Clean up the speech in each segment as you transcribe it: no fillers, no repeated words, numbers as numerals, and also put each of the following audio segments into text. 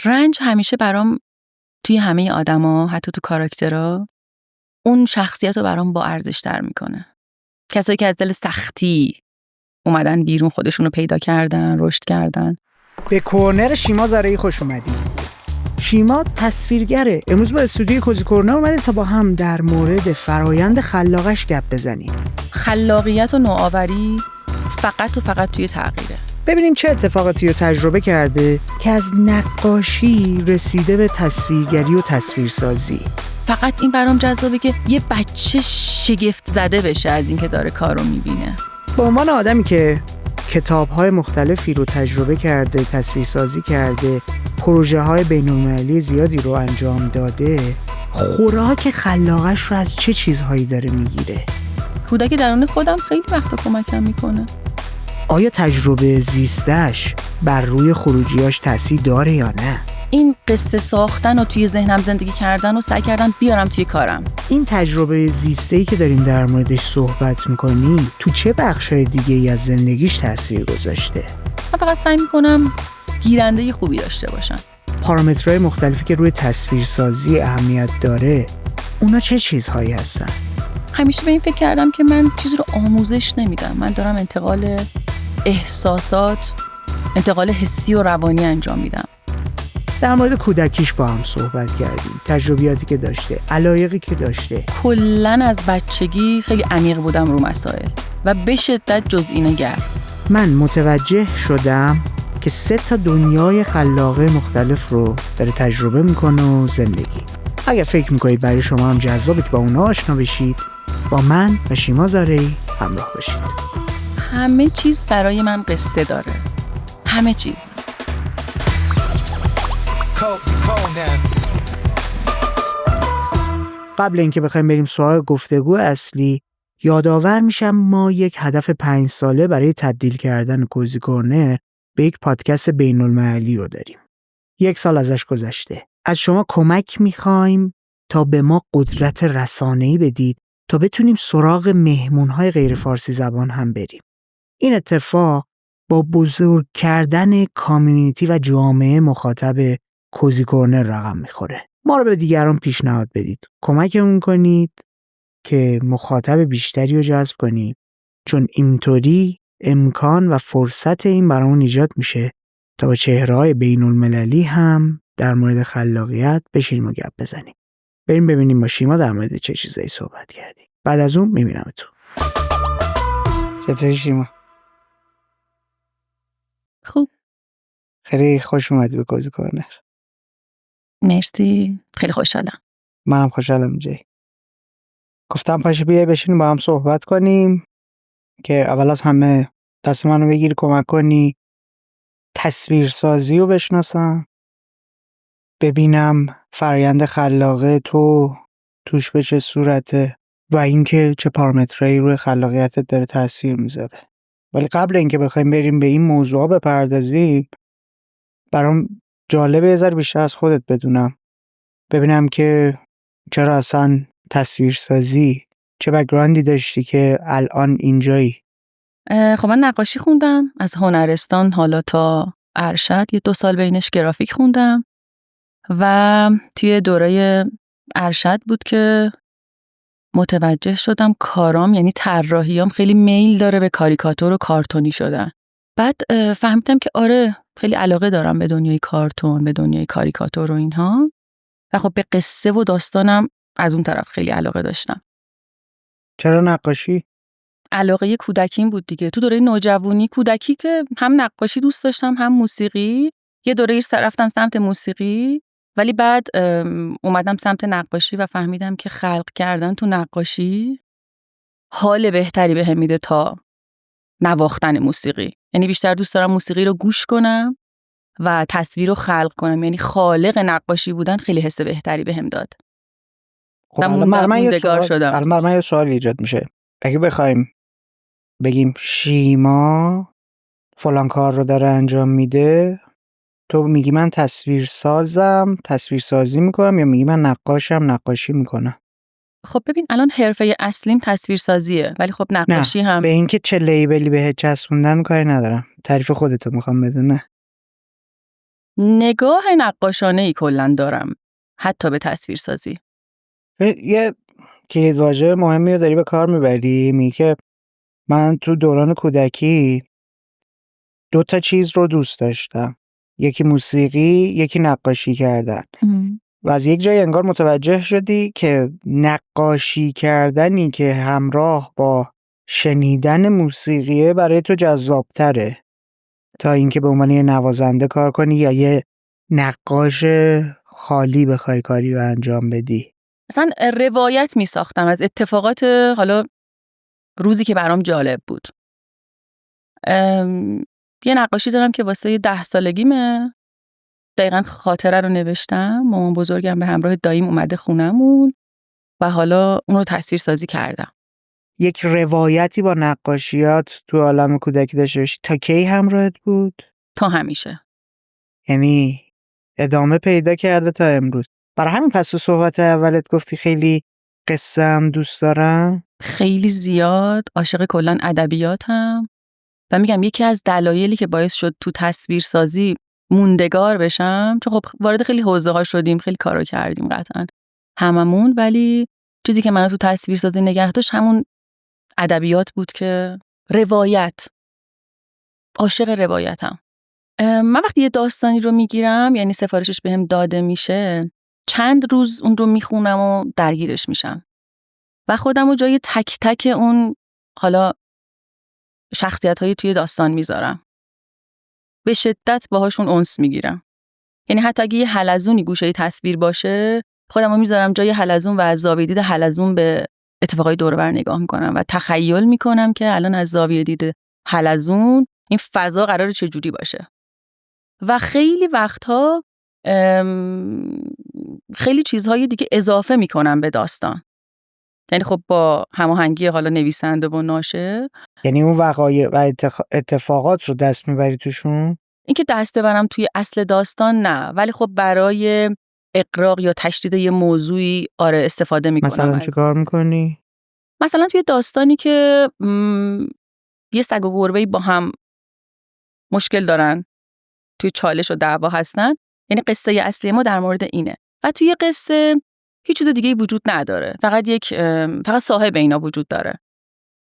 رنج همیشه برام توی همه آدما، حتی تو کاراکترها، اون شخصیت رو برام با ارزش تر میکنه. کسایی که از دل سختی اومدن بیرون، خودشون رو پیدا کردن، رشد کردن. به کورنر شیما زارعی خوش اومدی. شیما تصویرگره. امروز با استودیوی کوزی کورنر اومده تا با هم در مورد فرایند خلاقش گپ بزنیم. خلاقیت و نوآوری فقط و فقط توی تغییره. ببینیم چه اتفاقاتی رو تجربه کرده که از نقاشی رسیده به تصویرگری و تصویرسازی. فقط این برام جذابه که یه بچه شگفت زده بشه از این که داره کارو میبینه. به عنوان آدمی که کتاب‌های مختلفی رو تجربه کرده، تصویرسازی کرده، پروژه‌های بین‌المللی زیادی رو انجام داده، خوراک خلاقش رو از چه چیزهایی داره میگیره؟ کودک درون خودم خیلی وقتا کمکم میکنه. آیا تجربه زیستش بر روی خروجیاش تأثیر داره یا نه؟ این قصه ساختن و توی ذهنم زندگی کردن و سعی کردن بیارم توی کارم. این تجربه زیسته‌ای که داریم در موردش صحبت می‌کنیم تو چه بخش‌های دیگه‌ای از زندگیش تأثیر گذاشته؟ من فقط سعی میکنم گیرنده خوبی داشته باشم. پارامترهای مختلفی که روی تصویرسازی اهمیت داره، اونا چه چیزهایی هستن؟ همیشه به این فکر کردم که من چیزی رو آموزش نمیدم. من دارم انتقال احساسات، انتقال حسی و روانی انجام میدم. در مورد کودکیش با هم صحبت کردیم، تجربیاتی که داشته، علایقی که داشته. کلاً از بچگی خیلی عمیق بودم رو مسائل و به شدت جزئی‌نگر. من متوجه شدم که 3 دنیای خلاقه مختلف رو داره تجربه میکنه و زندگی. اگر فکر میکنید برای شما هم جذابه که با اونا آشنا بشید، با من و شیما زارعی همراه باشید. همه چیز برای من قصه داره. همه چیز. قبل اینکه بخوایم بریم سراغ گفتگو اصلی، یادآور میشم ما یک هدف 5 ساله برای تبدیل کردن کوزی کورنر به یک پادکست بین‌المللی رو داریم. 1 سال ازش گذشته. از شما کمک میخوایم تا به ما قدرت رسانه‌ای بدید تا بتونیم سراغ مهمون‌های غیر فارسی زبان هم بریم. این اتفاق با بزرگ کردن کامیونیتی و جامعه مخاطب کوزی کورنر رقم میخوره. ما رو به دیگران پیشنهاد بدید. کمکمون کنید که مخاطب بیشتری رو جذب کنیم، چون اینطوری امکان و فرصت این برامون ایجاد میشه تا با چهره‌های بین‌المللی هم در مورد خلاقیت بشینیم و گپ بزنیم. بریم ببینیم با شیما در مورد چه چیزایی صحبت کردیم. بعد از اون میبینم تو. چطوری شیما؟ خوب. خیلی خوش اومدی به کوزی کورنر. مرسی. خیلی خوشحالم. منم خوشحالم جی. گفتم پاشو بیای بشینیم با هم صحبت کنیم که اول از همه دست منو بگیری کمک کنی تصویرسازی رو بشناسم، ببینم فرآیند خلاقه تو توش به چه صورته و اینکه چه پارامترایی روی خلاقیتت داره تاثیر میذاره. ولی قبل اینکه بخوایم بریم به این موضوع بپردازیم، برام جالبه یه ذره بیشتر از خودت بدونم، ببینم که چرا اصلا تصویرسازی، چه بک‌گراندی داشتی که الان اینجایی؟ خب من نقاشی خوندم از هنرستان حالا تا ارشد. 2 سال بینش گرافیک خوندم و توی دوره ارشد بود که متوجه شدم کارام، یعنی طراحیام، خیلی میل داره به کاریکاتور و کارتونی شدن. بعد فهمیدم که آره خیلی علاقه دارم به دنیای کارتون، به دنیای کاریکاتور و اینها، و خب به قصه و داستانم از اون طرف خیلی علاقه داشتم. چرا نقاشی؟ علاقه کودکیم بود دیگه. تو دوره نوجوانی کودکی که هم نقاشی دوست داشتم هم موسیقی. یه دوره رفتم سمت موسیقی، ولی بعد اومدم سمت نقاشی و فهمیدم که خلق کردن تو نقاشی حال بهتری بهم میده تا نواختن موسیقی. یعنی بیشتر دوست دارم موسیقی رو گوش کنم و تصویر رو خلق کنم. یعنی خالق نقاشی بودن خیلی حس بهتری بهم داد. خب و من یه سوال ایجاد میشه. اگه بخوایم بگیم شیما فلان کار رو داره انجام میده، تو میگی من تصویرسازی میکنم، یا میگی من نقاشی میکنم؟ خب ببین الان حرفه اصلیم تصویرسازیه، ولی خب نقاشی هم. به این که چه لیبلی بهت چسبوندن کاری ندارم، تعریف خودتو میخوام بدونه. نگاه نقاشانه‌ای کلاً دارم، حتی به تصویرسازی. یه کلیدواژه مهمی رو داری به کار میبری، میگی که من تو دوران کودکی 2 تا چیز رو دوست داشتم، یکی موسیقی، یکی نقاشی کردن. و از یک جای انگار متوجه شدی که نقاشی کردنی که همراه با شنیدن موسیقیه برای تو جذابتره تا اینکه به عنوان یه نوازنده کار کنی یا یه نقاش خالی بخوای کاری رو انجام بدی. اصلا روایت می ساختم از اتفاقات حالا روزی که برام جالب بود. یه نقاشی دارم که واسه 10 سالگیمه. دقیقاً خاطره رو نوشتم. مامان بزرگم به همراه داییم اومده خونمون و حالا اون رو تصویر سازی کردم. یک روایتی با نقاشیات تو عالم کودکی داشته باشی، تا کی همراهت بود؟ تا همیشه. یعنی ادامه پیدا کرده تا امروز. برای همین پس تو صحبت اولت گفتی خیلی قصه هم دوست دارم. خیلی زیاد عاشق کلاً ادبیاتم و میگم یکی از دلایلی که باعث شد تو تصویرسازی موندگار بشم، چون خب وارد خیلی حوزه‌ها شدیم، خیلی کارا کردیم قطعاً هممون، ولی چیزی که منو تو تصویرسازی نگه داشت همون ادبیات بود که روایت. عاشق روایتم. من وقتی یه داستانی رو میگیرم، یعنی سفارشش بهم داده میشه، چند روز اون رو میخونم و درگیرش میشم و خودم رو جای تک تک اون حالا شخصیت‌های توی داستان میذارم. به شدت باهاشون انس میگیرم. یعنی حتی اگه یه حلزونی گوشه تصویر باشه، خودم رو میذارم جای حلزون و از زاویه دید حلزون به اتفاقای دور و بر نگاه میکنم و تخیل میکنم که الان از زاویه دید حلزون این فضا قراره چجوری باشه. و خیلی وقتها خیلی چیزهای دیگه اضافه میکنم به داستان. یعنی خب با هماهنگی حالا نویسنده و ناشر. یعنی اون وقایع و اتفاقات رو دست میبری توشون؟ اینکه دست ببرم توی اصل داستان نه، ولی خب برای اقراق یا تشدید یه موضوعی آره استفاده میکنم. مثلا چه کار میکنی؟ مثلا توی داستانی که یه سگ و گربه‌ای با هم مشکل دارن، توی چالش و دعوا هستن، یعنی قصه اصلی ما در مورد اینه و توی قصه هیچ چیز دیگه‌ای وجود نداره، فقط صاحب اینا وجود داره.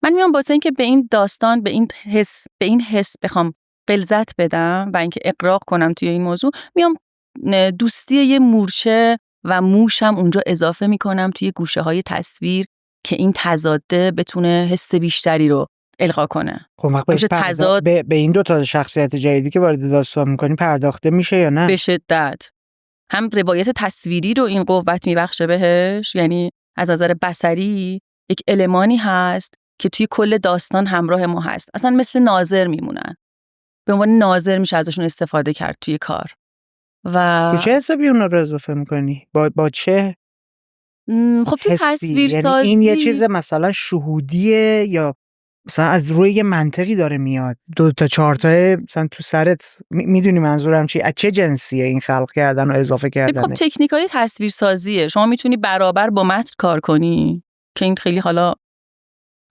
من میام واسه اینکه به این داستان، به این حس بخوام غلظت بدم و اینکه اقراق کنم توی این موضوع، میام دوستی یه مورچه و موشم اونجا اضافه میکنم توی گوشه‌های تصویر که این تضاده بتونه حس بیشتری رو القا کنه. خب وقت به این 2 تا شخصیت جدیدی که وارد داستان میکنی پرداخته میشه یا نه؟ به شدت. هم روایت تصویری رو این قوت میبخشه بهش، یعنی از نظر بصری یک المانی هست که توی کل داستان همراه ما هست. اصلا مثل ناظر میمونن. به عنوان ناظر میشه ازشون استفاده کرد توی کار. و چه حسابی اونا رو اضافه میکنی؟ با چه خب تو تصویرسازی یعنی این یه چیز مثلا شهودیه یا مثلا از روی یه منطقی داره میاد؟ 2 تا 4 تا مثلا تو سرت میدونی منظورم چی؟ از چه جنسیه این خلق کردن و اضافه کردن؟ خب تکنیکای تصویرسازیه. شما میتونی برابر با متن کار کنی که این خیلی حالا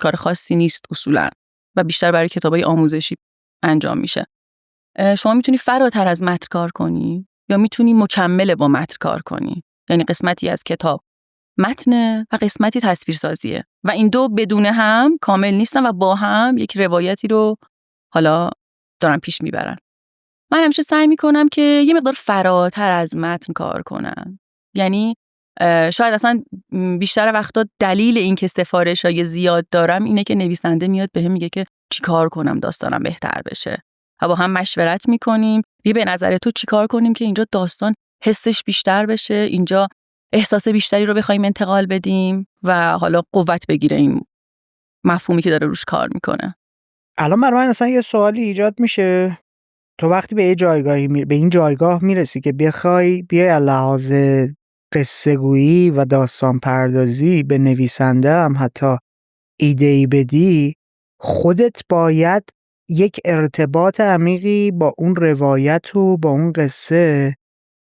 کار خاصی نیست اصولا و بیشتر برای کتابای آموزشی انجام میشه. شما میتونی فراتر از متن کار کنی یا میتونی مکمل با متن کار کنی، یعنی قسمتی از کتاب متن و قسمتی تصویرسازیه و این دو بدون هم کامل نیستن و با هم یک روایتی رو حالا دارن پیش میبرن. من همیشه سعی میکنم که یه مقدار فراتر از متن کار کنم. یعنی شاید اصلا بیشتر وقتا دلیل این که سفارش‌های زیاد دارم اینه که نویسنده میاد بهم میگه که چی کار کنم داستانم بهتر بشه. و با هم مشورت میکنیم. به نظر تو چی کار کنیم که اینجا داستان حسش بیشتر بشه، اینجا احساس بیشتری رو بخوایم انتقال بدیم و حالا قوت بگیره این مفهومی که داره روش کار میکنه. الان برای من اصلا یه سوالی ایجاد میشه. تو وقتی به به این جایگاه میرسی که بیای از لحاظ قصه گویی و داستان پردازی به نویسنده هم حتی ایده‌ای بدی، خودت باید یک ارتباط عمیقی با اون روایت و با اون قصه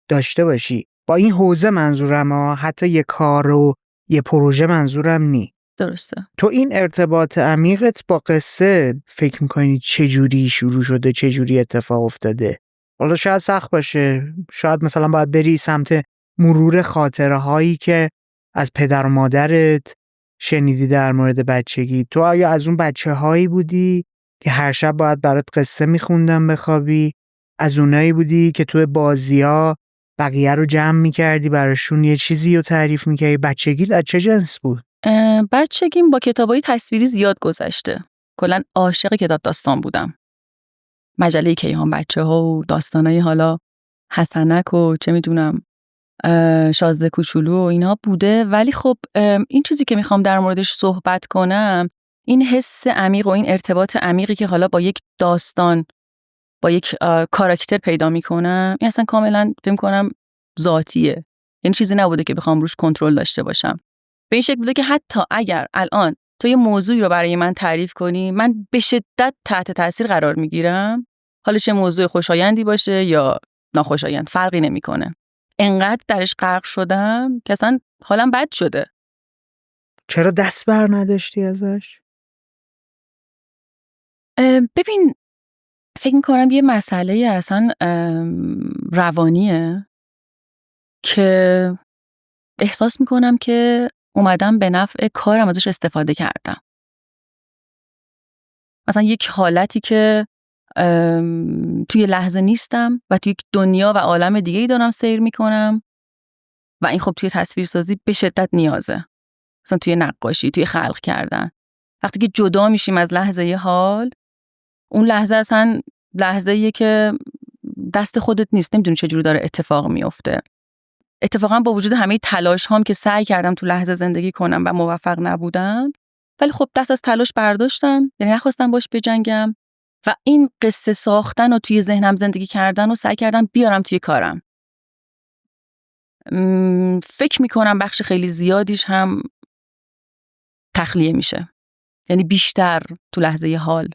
داشته باشی. با این حوزه منظورم حتی یه کار و یه پروژه منظورم نی. درسته. تو این ارتباط عمیقت با قصه فکر میکنی چجوری شروع شده، چجوری اتفاق افتاده؟ حالا شاید سخت باشه، شاید مثلا باید بری سمت مرور خاطره هایی که از پدر و مادرت شنیدی در مورد بچگی. تو آیا از اون بچه هایی بودی که هر شب باید برات قصه میخوندن بخوابی؟ از اونایی بودی که تو بازی ها بقیه رو جمع میکردی براشون یه چیزی رو تعریف میکردی؟ بچگی از چه جنس بود؟ بچگیم با کتابای تصویری زیاد گذشته. کلاً عاشق کتاب داستان بودم. مجله کیهان بچه‌ها و داستانای حالا حسنک و چه میدونم شازده کوچولو و اینا بوده. ولی خب این چیزی که میخوام در موردش صحبت کنم، این حس عمیق و این ارتباط عمیقی که حالا با یک داستان، با یک کاراکتر پیدا میکنم، این اصلا کاملا فکر کنم ذاتیه. یعنی چیزی نبوده که بخوام روش کنترل داشته باشم. به این شکل بوده که حتی اگر الان تو یه موضوعی رو برای من تعریف کنی، من به شدت تحت تاثیر قرار میگیرم. حالا چه موضوع خوشایندی باشه یا ناخوشایند فرقی نمیکنه. انقدر درش غرق شدم که اصلا حالم بد شده. چرا دست بر نداشتی ازش؟ ببین، فکر میکنم یه مسئله اصلا روانیه که احساس میکنم که اومدم به نفع کارم ازش استفاده کردم. مثلا یک حالتی که توی لحظه نیستم و توی یک دنیا و عالم دیگه‌ای دارم سیر میکنم و این خب توی تصویرسازی به شدت نیازه. مثلا توی نقاشی، توی خلق کردن. وقتی که جدا میشیم از لحظه حال، اون لحظه اصلا لحظه‌ایه که دست خودت نیست، نمیدونی چجوری داره اتفاق میفته. اتفاقا با وجود همه تلاش هام که سعی کردم تو لحظه زندگی کنم و موفق نبودم، ولی خب دست از تلاش برداشتم، یعنی نخواستم باش بجنگم و این قصه ساختن و توی ذهنم زندگی کردن و سعی کردم بیارم توی کارم. فکر میکنم بخش خیلی زیادیش هم تخلیه میشه، یعنی بیشتر تو لحظه حال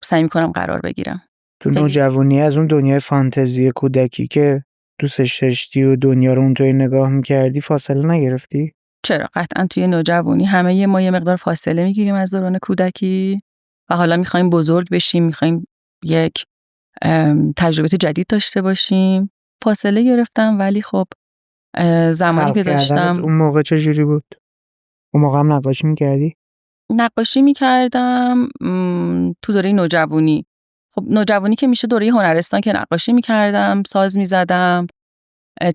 سعی میکنم قرار بگیرم. تو نوجوانی از اون دنیای فانتزی کودکی که دوستش داشتی و دنیا رو اونطوری نگاه میکردی فاصله نگرفتی؟ چرا؟ قطعا توی نوجوانی همه ما یه مقدار فاصله میگیریم از دوران کودکی و حالا میخوایم بزرگ بشیم، میخوایم یک تجربه جدید داشته باشیم. فاصله گرفتم، ولی خب زمانی که داشتم اون موقع چجوری بود؟ اون موقع هم نقاشی میکردی؟ نقاشی میکردم تو دوره نوجوانی. خب نوجوانی که میشه دوره هنرستان که نقاشی میکردم، ساز میزدم،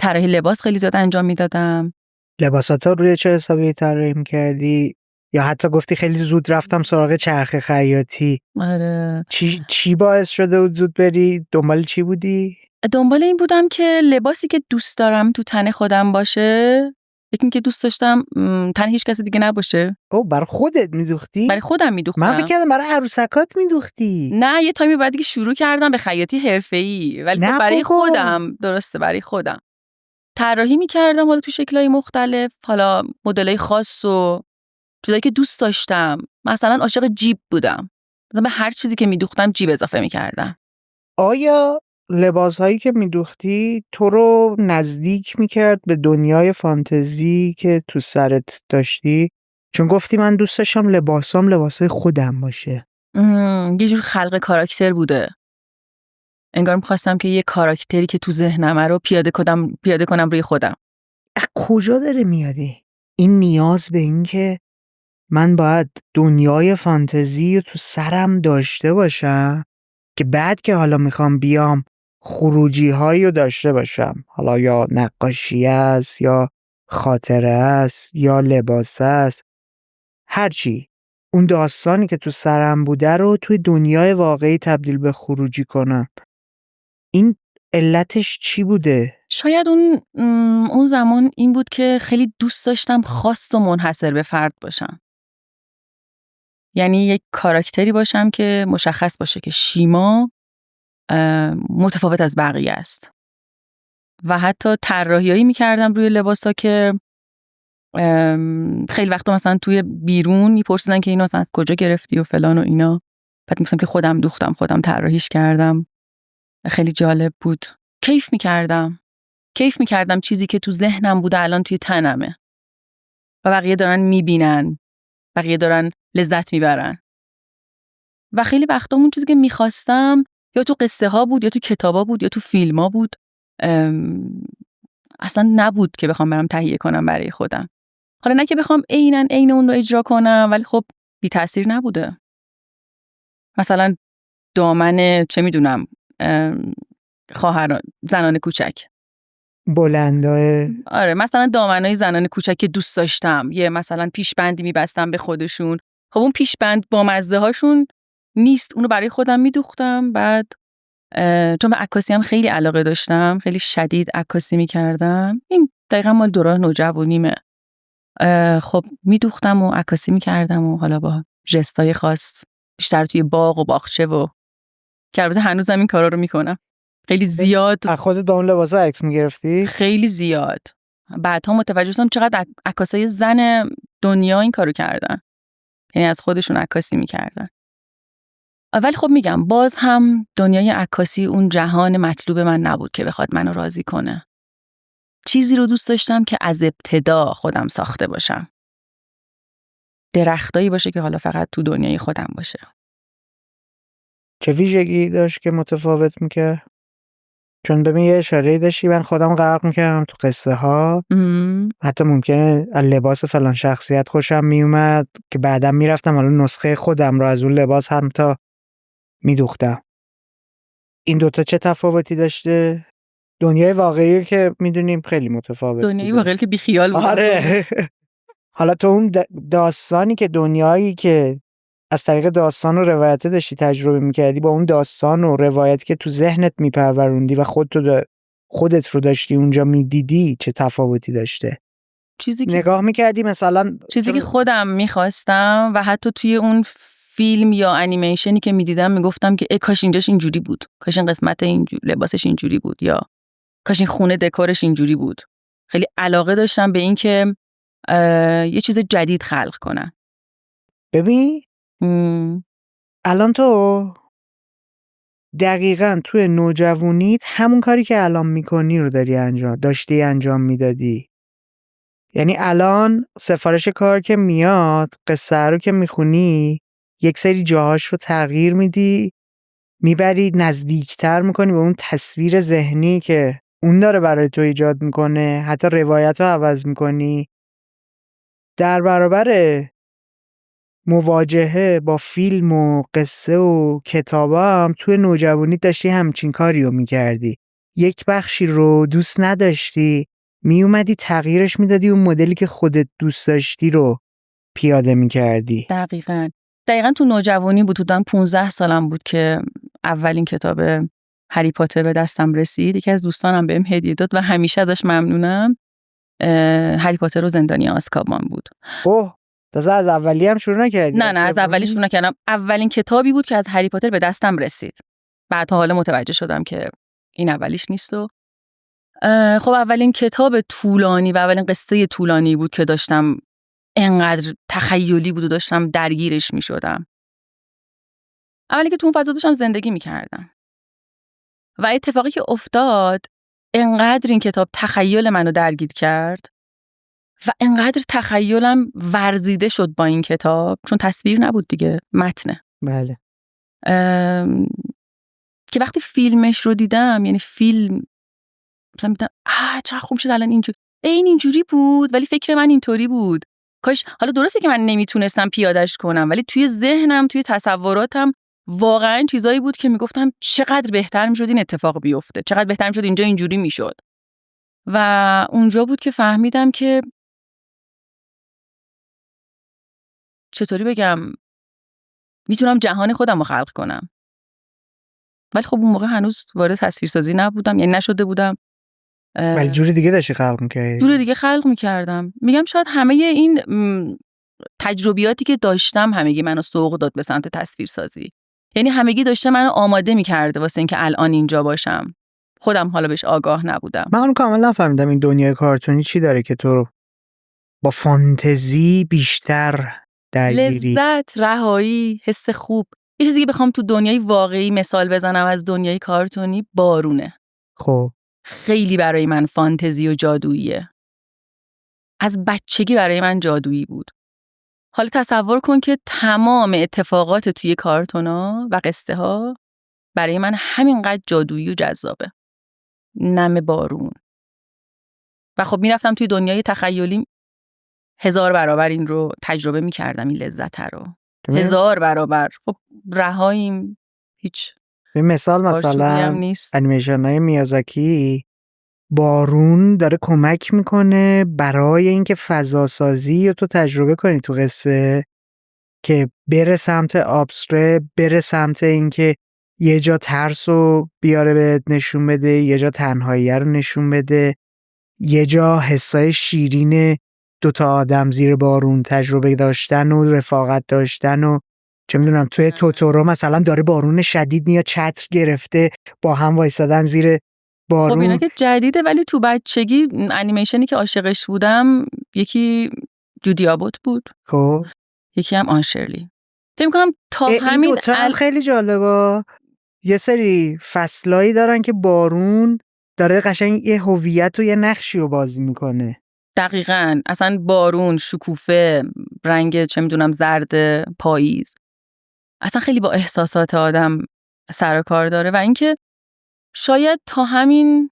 طراحی لباس خیلی زیاد انجام میدادم. لباساتا روی چه حسابی طراحی میکردی؟ یا حتی گفتی خیلی زود رفتم سراغ چرخ خیاطی. آره. چی باعث شده بود زود بری؟ دنبال چی بودی؟ دنبال این بودم که لباسی که دوست دارم تو تن خودم باشه. یکی که دوست داشتم تن هیچ کسی دیگه نباشه. برای خودت میدوختی؟ برای خودم میدوختم. من فکر کردم برای عروسکات میدوختی. نه، یه تایمی بعدی که شروع کردم به خیاطی حرفه‌ای، ولی خب برای خودم. درسته، برای خودم طراحی میکردم، حالا تو شکل‌های مختلف، حالا مدل‌های خاص و چیزایی که دوست داشتم. مثلا عاشق جیب بودم، مثلا به هر چیزی که میدوختم جیب اضافه میکردم. آیا لباسهایی که میدوختی تو رو نزدیک میکرد به دنیای فانتزی که تو سرت داشتی؟ چون گفتی من دوست داشتم لباسام لباسای خودم باشه. یه جور خلق کاراکتر بوده. انگار می‌خواستم که یه کاراکتری که تو ذهنمه رو پیاده کنم روی خودم. از کجا داره میادی این نیاز به این که من باید دنیای فانتزی رو تو سرم داشته باشم که بعد که حالا میخوام بیام خروجی هایی رو داشته باشم، حالا یا نقاشی است یا خاطره است یا لباس است، هرچی اون داستانی که تو سرم بوده رو توی دنیای واقعی تبدیل به خروجی کنم؟ این علتش چی بوده؟ شاید اون زمان این بود که خیلی دوست داشتم خاص و منحصر به فرد باشم. یعنی یک کاراکتری باشم که مشخص باشه که شیما متفاوت از بقیه است. و حتی طراحیایی می‌کردم روی لباسا که خیلی وقتا مثلا توی بیرون میپرسیدن که اینو از کجا گرفتی و فلان و اینا. بعد میگفتم که خودم دوختم، خودم طراحیش کردم. خیلی جالب بود. کیف میکردم چیزی که تو ذهنم بوده الان توی تنمه و بقیه دارن میبینن، بقیه دارن لذت میبرن. و خیلی وقتا اون چیزی که میخواستم یا تو قصه ها بود یا تو کتابا بود یا تو فیلم ها بود. اصلا نبود که بخوام برام تهیه کنم برای خودم. حالا نه که بخوام عین اون رو اجرا کنم، ولی خب بی تاثیر نبوده. مثلا دامن چه میدونم خواهران زنان کوچک، بلندای آره مثلا دامنای زنان کوچک که دوست داشتم، یه مثلا پیشبندی میبستم به خودشون، خب اون پیشبند با مزه هاشون نیست، اونو برای خودم میدوختم. بعد چون به عکاسی هم خیلی علاقه داشتم، خیلی شدید عکاسی میکردم، این دقیقا مال دوره نوجوانیمه، خب میدوختم و عکاسی میکردم و حالا با ژستای خاص بیشتر توی باغ و باغچه و که البته هنوزم این کارا رو میکنم خیلی زیاد. از خودت با اون لباسا عکس میگرفتی؟ خیلی زیاد. بعدها متوجه شدم چقدر عکاسای زن دنیا این کارو کردن، یعنی از خودشون عکاسی میکردن. ولی خب میگم باز هم دنیای عکاسی اون جهان مطلوب من نبود که بخواد منو راضی کنه. چیزی رو دوست داشتم که از ابتدا خودم ساخته باشم. درختایی باشه که حالا فقط تو دنیای خودم باشه. چه ویژگی داشت که متفاوت میکرد؟ چون ببین یه اشاره‌ای داشتی من خودم غرق میکردم تو قصه ها، حتی ممکنه از لباس فلان شخصیت خوشم میومد که بعدم میرفتم حالا نسخه خودم رو از اون لباس هم تا میدوختم. این دوتا چه تفاوتی داشته؟ دنیای واقعی که میدونیم خیلی متفاوت دنیای بوده. واقعی که بیخیال بودم. آره. حالا تو اون داستانی که دنیایی که از طریق داستان و روایت داشتی تجربه میکردی، با اون داستان و روایتی که تو ذهنت میپروروندی و خودت رو داشتی اونجا میدیدی، چه تفاوتی داشته؟ چیزی که نگاه میکردی مثلا چیزی که خودم میخواستم و حتی توی اون فیلم یا انیمیشنی که میدیدم میگفتم که کاش اینجاش اینجوری بود، کاش این قسمت لباسش اینجوری بود، یا کاش این خونه دکورش اینجوری بود. خیلی علاقه داشتم به این که یه چیز جدید خلق کنم. ببین الان تو دقیقاً توی نوجوانیت همون کاری که الان میکنی رو داشتی انجام میدادی. یعنی الان سفارش کار که میاد، قصه رو که میخونی، یک سری جاهاش رو تغییر میدی، میبری نزدیکتر میکنی به اون تصویر ذهنی که اون داره برای تو ایجاد میکنه، حتی روایت رو عوض میکنی. در برابر مواجهه با فیلم و قصه و کتاب هم توی نوجوانی داشتی همچین کاری رو میکردی. یک بخشی رو دوست نداشتی، میومدی تغییرش میدادی، اون مدلی که خودت دوست داشتی رو پیاده میکردی. دقیقاً تو نوجوانی بود، بودم 15 سالم بود که اولین کتاب هری پاتر به دستم رسید. یکی از دوستانم بهم هدیه داد و همیشه ازش ممنونم. هری پاتر و زندانی آزکابان بود. اوه، تازه از اولی هم شروع نکردی؟ نه از اولی شروع نکردم. اولین کتابی بود که از هری پاتر به دستم رسید. بعدها حالا متوجه شدم که این اولیش نیست. و خب اولین کتاب طولانی و اولین قصه طولانی بود که داشتم، انقدر تخیلی بود و داشتم درگیرش می شدم. اولی که تو اون فضا داشتم زندگی می کردم و اتفاقی که افتاد انقدر این کتاب تخیل منو درگیر کرد و انقدر تخیلم ورزیده شد با این کتاب، چون تصویر نبود دیگه، متنه. بله. که وقتی فیلمش رو دیدم، یعنی فیلم مثلا میدم چقدر خوب شد الان اینجوری، این اینجوری بود ولی فکر من اینطوری بود. کاش، حالا درسته که من نمیتونستم پیادش کنم، ولی توی ذهنم، توی تصوراتم واقعا چیزایی بود که میگفتم چقدر بهتر میشد این اتفاق بیفته، چقدر بهتر میشد اینجا اینجوری میشد. و اونجا بود که فهمیدم که چطوری بگم، میتونم جهان خودم رو خلق کنم. ولی خب اون موقع هنوز وارد تصویرسازی نبودم، یعنی نشده بودم. ولی جوری دیگه داشتی خلق می‌کردی. جوری دیگه خلق می‌کردم. میگم شاید همه این تجربیاتی که داشتم همگی منو سوق داد به سمت تصویرسازی. یعنی همگی داشته منو آماده می‌کرده واسه اینکه الان اینجا باشم. خودم حالا بهش آگاه نبودم. من اونو کاملا نفهمیدم این دنیای کارتونی چی داره که تو رو با فانتزی بیشتر درگیری. لذت، رهایی، حس خوب. یه چیزی که بخوام تو دنیای واقعی مثال بزنم از دنیای کارتونی، بارونه. خب خیلی برای من فانتزی و جادوییه. از بچگی برای من جادویی بود. حالا تصور کن که تمام اتفاقات توی کارتونا و قصه ها برای من همینقدر جادویی و جذابه. نم بارون. و خب میرفتم توی دنیای تخیلی 1000 برابر این رو تجربه میکردم، این لذت رو 1000 برابر. خب رهاییم، هیچ به مثال چارچوبی هم مثلا نیست. انیمیشن های میازاکی بارون داره کمک میکنه برای اینکه فضاسازی رو تو تجربه کنی تو قصه، که بره سمت ابستره، بره سمت اینکه یه جا ترس رو بیاره بهت نشون بده، یه جا تنهایی رو نشون بده، یه جا حسای شیرین دوتا آدم زیر بارون تجربه داشتن و رفاقت داشتن و چه میدونم توی توتورو مثلا داره بارون شدید میاد، چتر گرفته با هم وایسادن زیر بارون. خب اینا که جدیده، ولی تو بچگی انیمیشنی که عاشقش بودم یکی جودی آبوت بود، خب یکی هم آن شرلی. فکر می‌کنم تا این همین دوتا هم خیلی جالبه. یه سری فصلایی دارن که بارون داره قشنگ یه هویت و یه نقشی رو بازی میکنه. دقیقاً. اصلا بارون، شکوفه، رنگ چه میدونم زرد پاییز، اصلا خیلی با احساسات آدم سر و کار داره. و اینکه شاید تا همین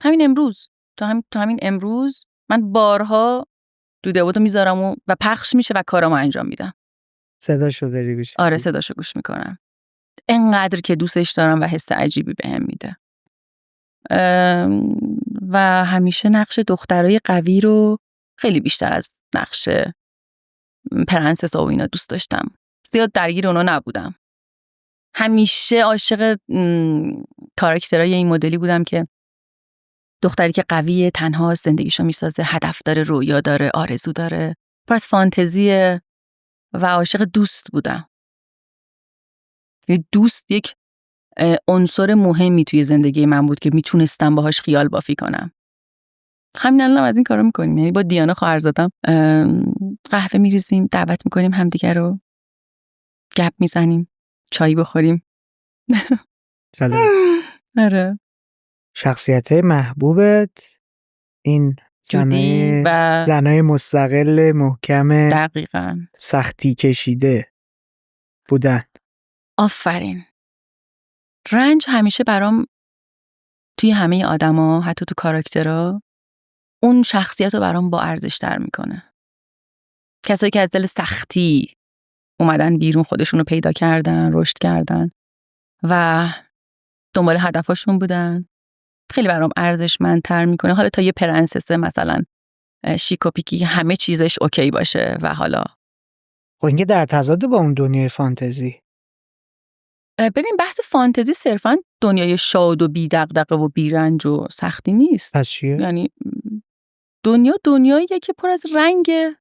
امروز، تا همین امروز من بارها دوده‌بودو میذارم و پخش میشه و کارامو انجام میدم. صداشو داری گوش آره، میدی؟ صداشو گوش میکنم. انقدر که دوستش دارم و حس عجیبی بهم میده. و همیشه نقش دخترای قوی رو خیلی بیشتر از نقش پرنسس و اینا دوست داشتم. زیاد درگیر اونا نبودم. همیشه عاشق کاراکترای این مدلی بودم که دختری که قویه، تنها زندگیشو میسازه، هدف داره، رویا داره، آرزو داره، پر از فانتزیه و عاشق دوست بودم. دوست یک عنصر مهمی توی زندگی من بود که میتونستم باهاش خیال بافی کنم. همین الان از این کارا میکنیم. یعنی با دیانا خواهرزادم قهوه میریزیم، دعوت میکنیم همدیگه رو، گپ میزنیم، چای بخوریم. آره. شخصیت‌های محبوبت این جودی و زنای مستقل محکم دقیقاً سختی کشیده بودن. آفرین. رنج همیشه برام توی همه آدما، حتی تو کاراکترها، اون شخصیت رو برام با ارزش تر میکنه. کسایی که از دل سختی اومدن بیرون، خودشون رو پیدا کردن، رشد کردن و دنبال هدفاشون بودن، خیلی برام ارزشمندتر میکنه. حالا تا یه پرنسسه مثلا شیک و پیکی همه چیزش اوکی باشه و حالا خب اینکه در تضاد با اون دنیای فانتزی. ببین بحث فانتزی صرفاً دنیای شاد و بی دغدغه و بی رنج و سختی نیست. پس چیه؟ یعنی دنیاییه که پر از رنگه،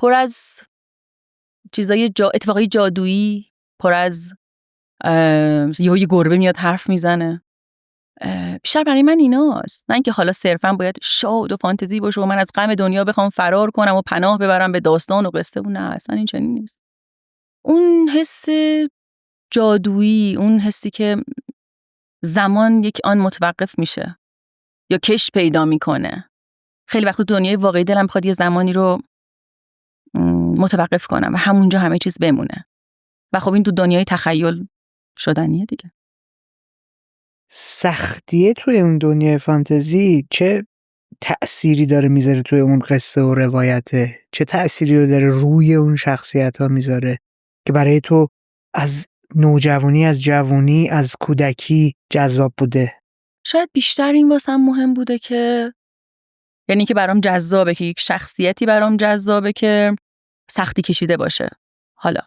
پر از چیزای اتفاقای جادویی، پر از یه گربه میاد حرف میزنه. بیشتر برای من ایناست، نه اینکه حالا صرفاً باید شاد و فانتزی باشه و من از غم دنیا بخوام فرار کنم و پناه ببرم به داستان و قصه. و نه، اصلا این چنین نیست. اون حس جادویی، اون حسی که زمان یک آن متوقف میشه یا کش پیدا میکنه. خیلی وقت دنیای واقعی دلم میخواد یه زمانی رو متوقف کنم و همونجا همه چیز بمونه. و خب این تو دنیای تخیل شدنیه دیگه. سختیه توی اون دنیای فانتزی چه تأثیری داره میذاره توی اون قصه و روایته؟ چه تأثیری رو داره روی اون شخصیت ها میذاره که برای تو از نوجوانی، از جوانی، از کودکی جذاب بوده؟ شاید بیشتر این واسم مهم بوده که یعنی که برام جذابه که یک شخصیتی برام جذابه که سختی کشیده باشه. حالا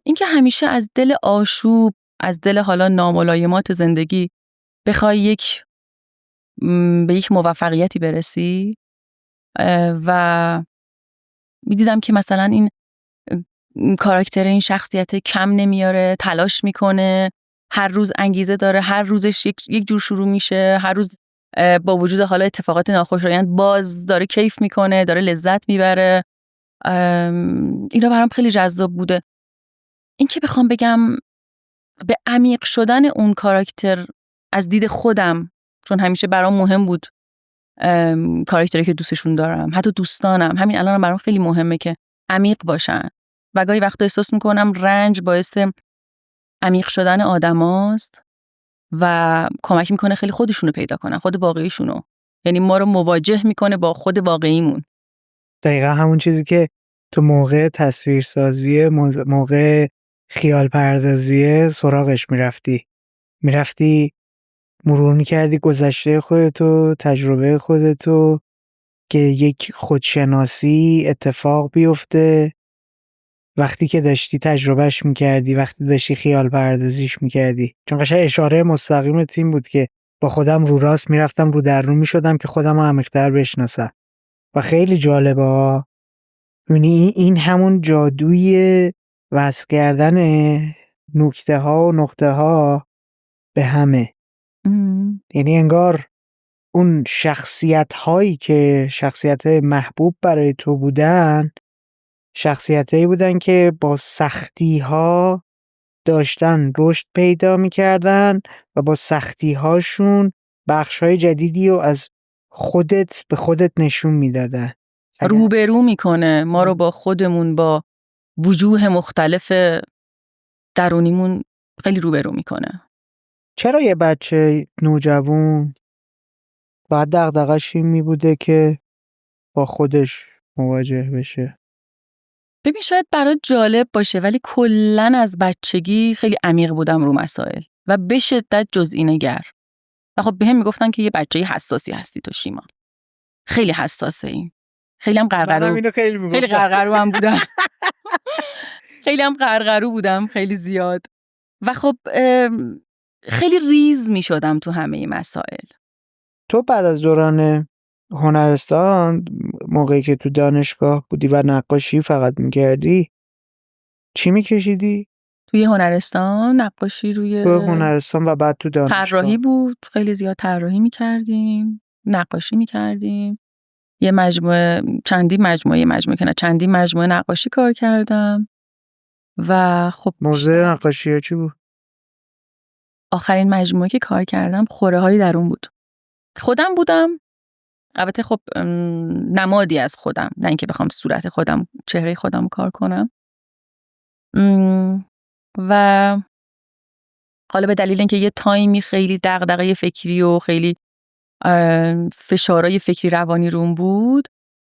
این که همیشه از دل آشوب، از دل حالا ناملایمات زندگی بخوای به یک موفقیتی برسی و میدیدم که مثلا این کاراکتر، این شخصیت کم نمیاره، تلاش میکنه، هر روز انگیزه داره، هر روزش یک جور شروع میشه، هر روز با وجود حالا اتفاقات ناخوشایند باز داره کیف میکنه، داره لذت میبره. اینا برام خیلی جذاب بوده. این که بخوام بگم به عمیق شدن اون کاراکتر از دید خودم، چون همیشه برام مهم بود کاراکتری که دوستشون دارم، حتی دوستانم، همین الانم برام خیلی مهمه که عمیق باشن. و گاهی وقتا احساس میکنم رنج باعث عمیق شدن آدماست و کمک میکنه خیلی خودشونو پیدا کنن، خود واقعیشونو. یعنی ما رو مواجه میکنه با خود واقعیمون. دقیقا همون چیزی که تو موقع تصویرسازی، موقع خیال پردازی سراغش میرفتی مرور میکردی گذشته خودتو، تجربه خودتو، که یک خودشناسی اتفاق بیفته وقتی که داشتی تجربهش میکردی، وقتی داشتی خیال پردازیش میکردی. چون قشنگ اشاره مستقیم تیم بود که با خودم رو راست میرفتم، رو در رو میشدم که خودم رو عمیق‌تر بشناسم و خیلی جالبه ها. یعنی این همون جادوی وصل کردن نکته ها و نقطه ها به همه. یعنی انگار اون شخصیت هایی که شخصیت محبوب برای تو بودن، شخصیت هایی بودن که با سختی ها داشتن رشد پیدا میکردن و با سختی هاشون بخش های جدیدی رو از خودت به خودت نشون میدادن. روبرو میکنه ما رو با خودمون، با وجوه مختلف درونیمون خیلی روبرو میکنه. چرا یه بچه نوجوان بعد دغدغه‌ش این میبوده که با خودش مواجه بشه؟ ببین شاید برات جالب باشه ولی کلن از بچگی خیلی عمیق بودم رو مسائل و به شدت جزئی‌نگر. و خب بهم میگفتن که یه بچه حساسی هستی تو شیما. خیلی حساسه این. خیلی هم قرقرو. خیلی قرقرو هم بودم. خیلی هم قرقرو بودم، خیلی زیاد. و خب خیلی ریز میشدم تو همه مسائل. تو بعد از دوران هنرستان، موقعی که تو دانشگاه بودی و نقاشی فقط میکردی، چی میکشیدی؟ توی هنرستان نقاشی روی تو هنرستان و بعد تو دانشگاه طراحی بود. خیلی زیاد طراحی میکردیم، نقاشی میکردیم. یه مجموعه چندین مجموعه نقاشی کار کردم. و خب موضوع نقاشی ها چی بود؟ آخرین مجموعه که کار کردم خوره های درون بود. خودم بودم. البته خب نمادی از خودم، نه اینکه بخوام صورت خودم، چهره خودم کار کنم. و حالا به دلیل اینکه یه تایمی خیلی دغدغه فکری و خیلی فشارهای فکری روانی روم بود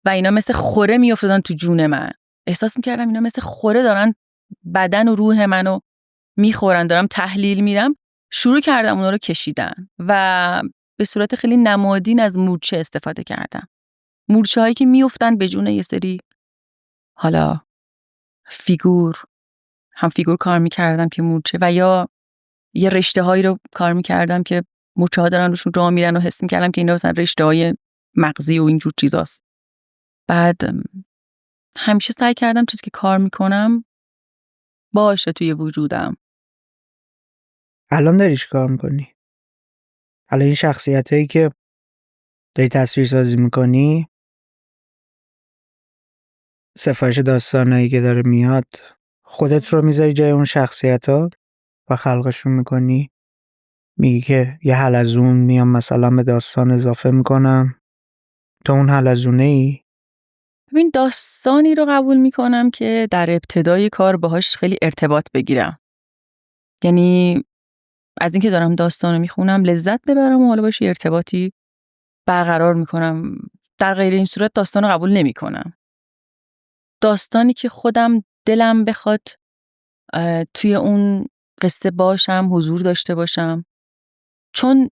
و اینا مثل خوره میافتادن تو جون من. احساس میکردم اینا مثل خوره دارن بدن و روح منو میخورن، دارم تحلیل میرم. شروع کردم اونا رو کشیدن و به صورت خیلی نمادین از مورچه استفاده کردم. مورچه هایی که میافتن به جون یه سری حالا فیگور، هم فیگور کار میکردم که مورچه، و یا یه رشته هایی رو کار میکردم که مورچه ها دارن روشون راه میرن و حس میکردم که اینا مثلا رشته های مغزی و اینجور چیزاست. بعد همیشه سعی کردم چیزی که کار میکنم باشه توی وجودم. الان داری چی کار میکنی؟ الان این شخصیت هایی که داری تصویر سازی میکنی، سفارش داستانایی که داره میاد، خودت رو میذاری جای اون شخصیت ها و خلقشون میکنی؟ میگی که یه حلزون میام مثلا به داستان اضافه میکنم، تو اون حلزونه ای؟ ببین داستانی رو قبول میکنم که در ابتدای کار باهاش خیلی ارتباط بگیرم. یعنی از اینکه دارم داستان رو میخونم لذت ببرم و حالا باشه ارتباطی برقرار میکنم. در غیر این صورت داستان رو قبول نمیکنم. داستانی که خودم دلم بخواد توی اون قصه باشم، حضور داشته باشم. چون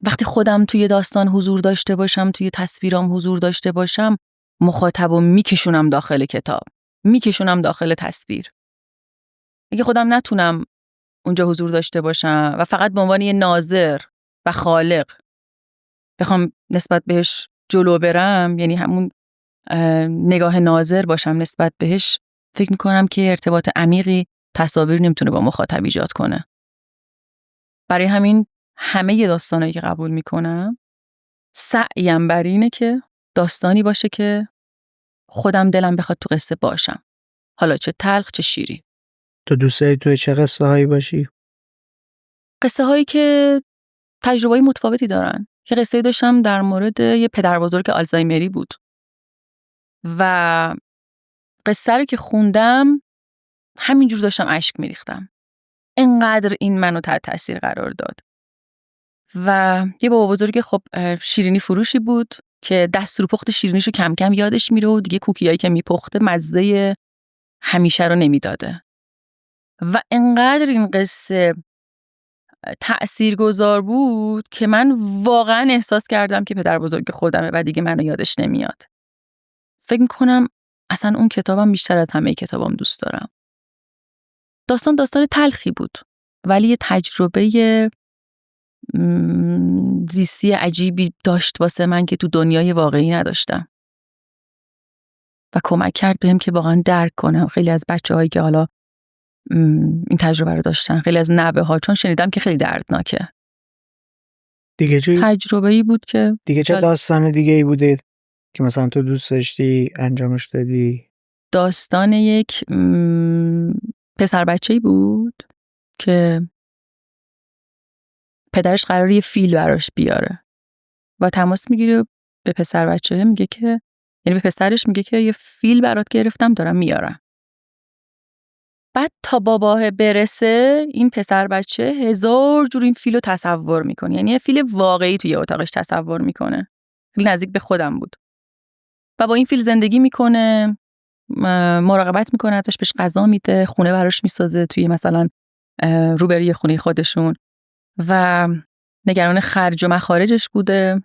وقتی خودم توی داستان حضور داشته باشم، توی تصویرام حضور داشته باشم، مخاطبو میکشونم داخل کتاب، میکشونم داخل تصویر. اگه خودم نتونم اونجا حضور داشته باشم و فقط به عنوان یه ناظر و خالق بخوام نسبت بهش جلو برم، یعنی همون نگاه ناظر باشم نسبت بهش، فکر میکنم که ارتباط عمیقی تصاویر نمیتونه با مخاطب ایجاد کنه. برای همین همه داستانایی که قبول میکنم سعیم بر اینه که داستانی باشه که خودم دلم بخواد تو قصه باشم، حالا چه تلخ چه شیرین. تو دوست داری توی چه قصه هایی باشی؟ قصه هایی که تجربه متفاوتی دارن. که قصه داشتم در مورد یه پدر بزرگ آلزایمری بود و قصه رو که خوندم همینجور داشتم اشک میریختم. انقدر این منو تحت تاثیر قرار داد. و یه بابا بزرگ خب شیرینی فروشی بود که دستورپخت شیرینیشو کم کم یادش میره و دیگه کوکیایی که میپخته مزه همیشه رو نمیداده. و انقدر این قصه تأثیرگذار بود که من واقعا احساس کردم که پدر بزرگ خودمه و دیگه منو یادش نمیاد. فکر میکنم اصلا اون کتابم بیشتر از همه کتابام دوست دارم. داستان تلخی بود ولی یه تجربه زیستی عجیبی داشت واسه من که تو دنیای واقعی نداشتم و کمک کرد بهم که واقعا درک کنم خیلی از بچه‌هایی که حالا این تجربه رو داشتن، خیلی از نوه‌ها، چون شنیدم که خیلی دردناکه. دیگه چه تجربه‌ای بود که دیگه چه داستان دیگه‌ای بوده که مثلا تو دوست داشتی انجامش دادی؟ داستان یک پسر بچه‌ای بود که پدرش قراره یه فیل براش بیاره و تماس میگیره به پسر بچه، میگه که یعنی به پسرش میگه که یه فیل برات گرفتم دارم میارم. بعد تا باباه برسه این پسر بچه 1000 جور این فیل رو تصور میکنه، یعنی یه فیل واقعی توی اتاقش تصور میکنه. خیلی نزدیک به خودم بود و با این فیل زندگی میکنه، مراقبت میکنه ازش، بهش غذا میده، خونه براش میسازه توی مثلا روبروی خونه خودشون و نگران خرج و مخارجش بوده.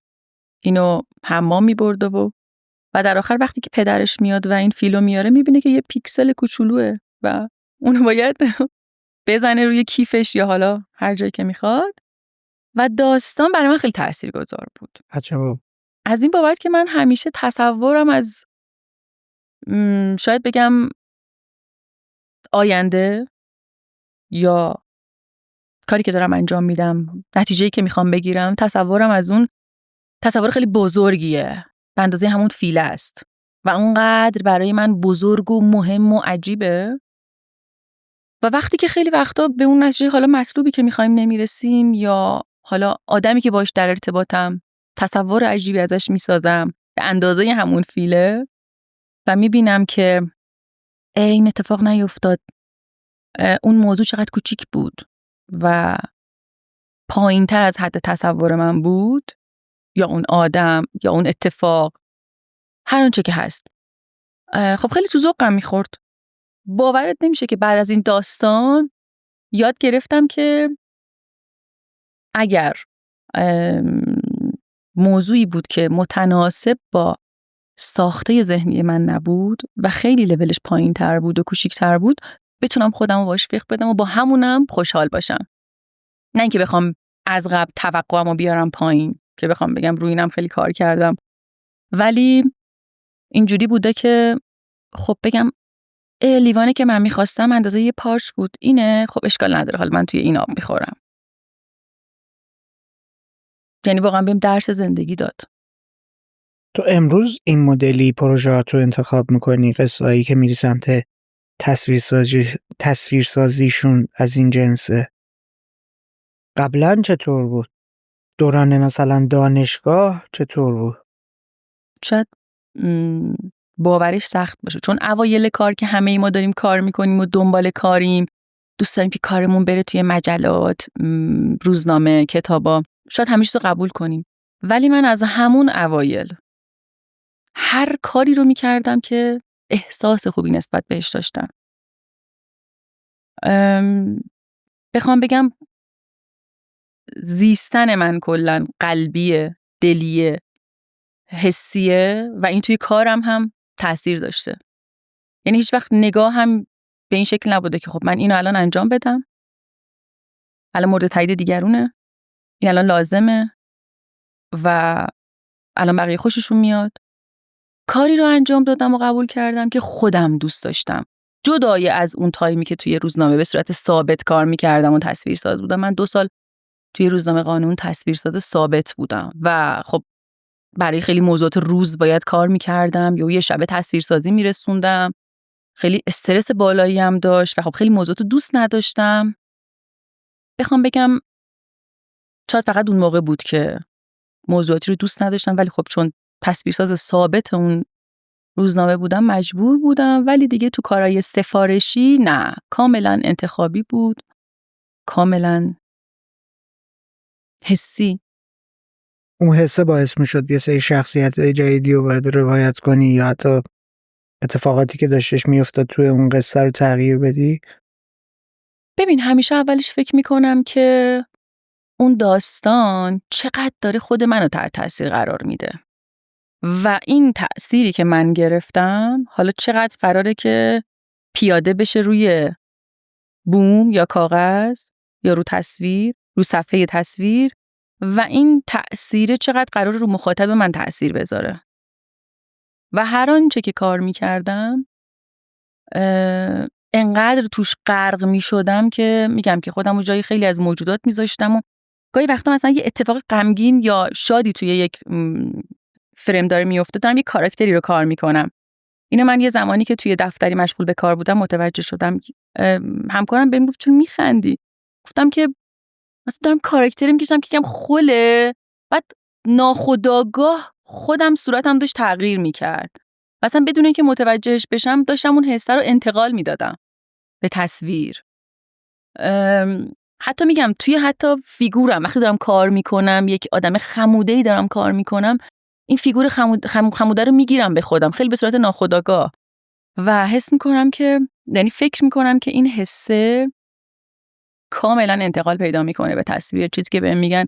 اینو حمام میبرده و در آخر وقتی که پدرش میاد و این فیلو میاره میبینه که یه پیکسل کوچولوه و اونو باید بزنه روی کیفش یا حالا هر جایی که میخواد. و داستان برای من خیلی تاثیرگذار بود. عجب. از این بابت که من همیشه تصورم از شاید بگم آینده یا کاری که دارم انجام میدم، نتیجه‌ای که میخوام بگیرم، تصورم از اون تصور خیلی بزرگیه، به اندازه همون فیل است و اونقدر برای من بزرگ و مهم و عجیبه. و وقتی که خیلی وقتا به اون نتیجه حالا مطلوبی که میخوایم نمیرسیم یا حالا آدمی که باش در ارتباطم تصور عجیبی ازش میسازم به اندازه همون فیله و میبینم که این اتفاق نیفتاد، اون موضوع چقدر کوچیک بود و پایین‌تر از حد تصور من بود، یا اون آدم یا اون اتفاق، هر آنچه که هست، خب خیلی تو ذوقم میخورد. باورت نمیشه که بعد از این داستان یاد گرفتم که اگر موضوعی بود که متناسب با ساخته ذهنی من نبود و خیلی لولش پایین تر بود و کوچیک تر بود، بتونم خودم رو باش فکر بدم و با همونم خوشحال باشم. نه اینکه بخوام از قبل توقعمو بیارم پایین که بخوام بگم روی اینم خیلی کار کردم، ولی اینجوری بوده که خب بگم لیوانی که من میخواستم اندازه یه پارچ بود، اینه، خب اشکال نداره، حالا من توی این آب میخورم. یعنی واقعا بهم درس زندگی داد. تو امروز این مدلی پروژه‌هات رو انتخاب میکنی، قصه‌ای که میری سمت تصویرسازیشون از این جنسه. قبلا چطور بود؟ دوران مثلا دانشگاه چطور بود؟ شاید باورش سخت باشه، چون اوایل کار که همه ما داریم کار میکنیم و دنبال کاریم، دوست داریم که کارمون بره توی مجلات، روزنامه، کتابا، شاید همه چیزو قبول کنیم. ولی من از همون اوایل هر کاری رو میکردم که احساس خوبی نسبت بهش داشتم. بخوام بگم زیستن من کلن قلبیه، دلیه، حسیه و این توی کارم هم تأثیر داشته. یعنی هیچ وقت نگاه هم به این شکل نبوده که خب من اینو الان انجام بدم، الان مورد تایید دیگرونه، این الان لازمه و الان بقیه خوششون میاد. کاری رو انجام دادم و قبول کردم که خودم دوست داشتم، جدای از اون تایمی که توی روزنامه به صورت ثابت کار میکردم و تصویرساز بودم. من 2 سال توی روزنامه قانون تصویرساز ثابت بودم و خب برای خیلی موضوعات روز باید کار میکردم یا یه شب تصویرسازی میرسوندم، خیلی استرس بالایی هم داشت و خب خیلی موضوعات دوست نداشتم. بخوام بگم شاید فقط اون موقع بود که موضوعاتی رو دوست نداشتم، ولی خب چون تصویرساز ثابت اون روزنامه بودم مجبور بودم. ولی دیگه تو کارهای سفارشی نه، کاملا انتخابی بود کاملا حسی. اون حسه باعث میشد یه سری شخصیت جدیدی رو وارد روایت کنی یا حتی اتفاقاتی که داشتش میافتاد توی اون قصه رو تغییر بدی؟ ببین همیشه اولش فکر میکنم که اون داستان چقدر داره خود منو تحت تاثیر قرار میده و این تأثیری که من گرفتم حالا چقدر قراره که پیاده بشه روی بوم یا کاغذ یا رو تصویر، رو صفحه تصویر، و این تأثیر چقدر قراره رو مخاطب من تأثیر بذاره. و هر آنچه که کار میکردم انقدر توش غرق میشدم که میگم که خودم رو جای خیلی از موجودات میذاشتم و گاهی وقتا مثلا یه اتفاق غمگین یا شادی توی یک فریم داره میفته، دارم یه کاراکتری رو کار میکنم. اینو من یه زمانی که توی دفتری مشغول به کار بودم متوجه شدم. همکارم بهم گفت چون میخندی؟ گفتم که مثلا دارم کاراکتری میکشم که کم خله. بعد ناخودآگاه خودم صورتم داشت تغییر میکرد. مثلا بدون اینکه متوجهش بشم داشتم اون حس رو انتقال میدادم به تصویر. حتی میگم توی حتی فیگورم وقتی دارم کار میکنم، یک آدم خموده‌ای دارم کار میکنم، این فیگور خموده رو میگیرم به خودم خیلی به صورت ناخودآگاه و حس میکنم که یعنی فکر میکنم که این حسه کاملا انتقال پیدا میکنه به تصویر. چیزی که بهم میگن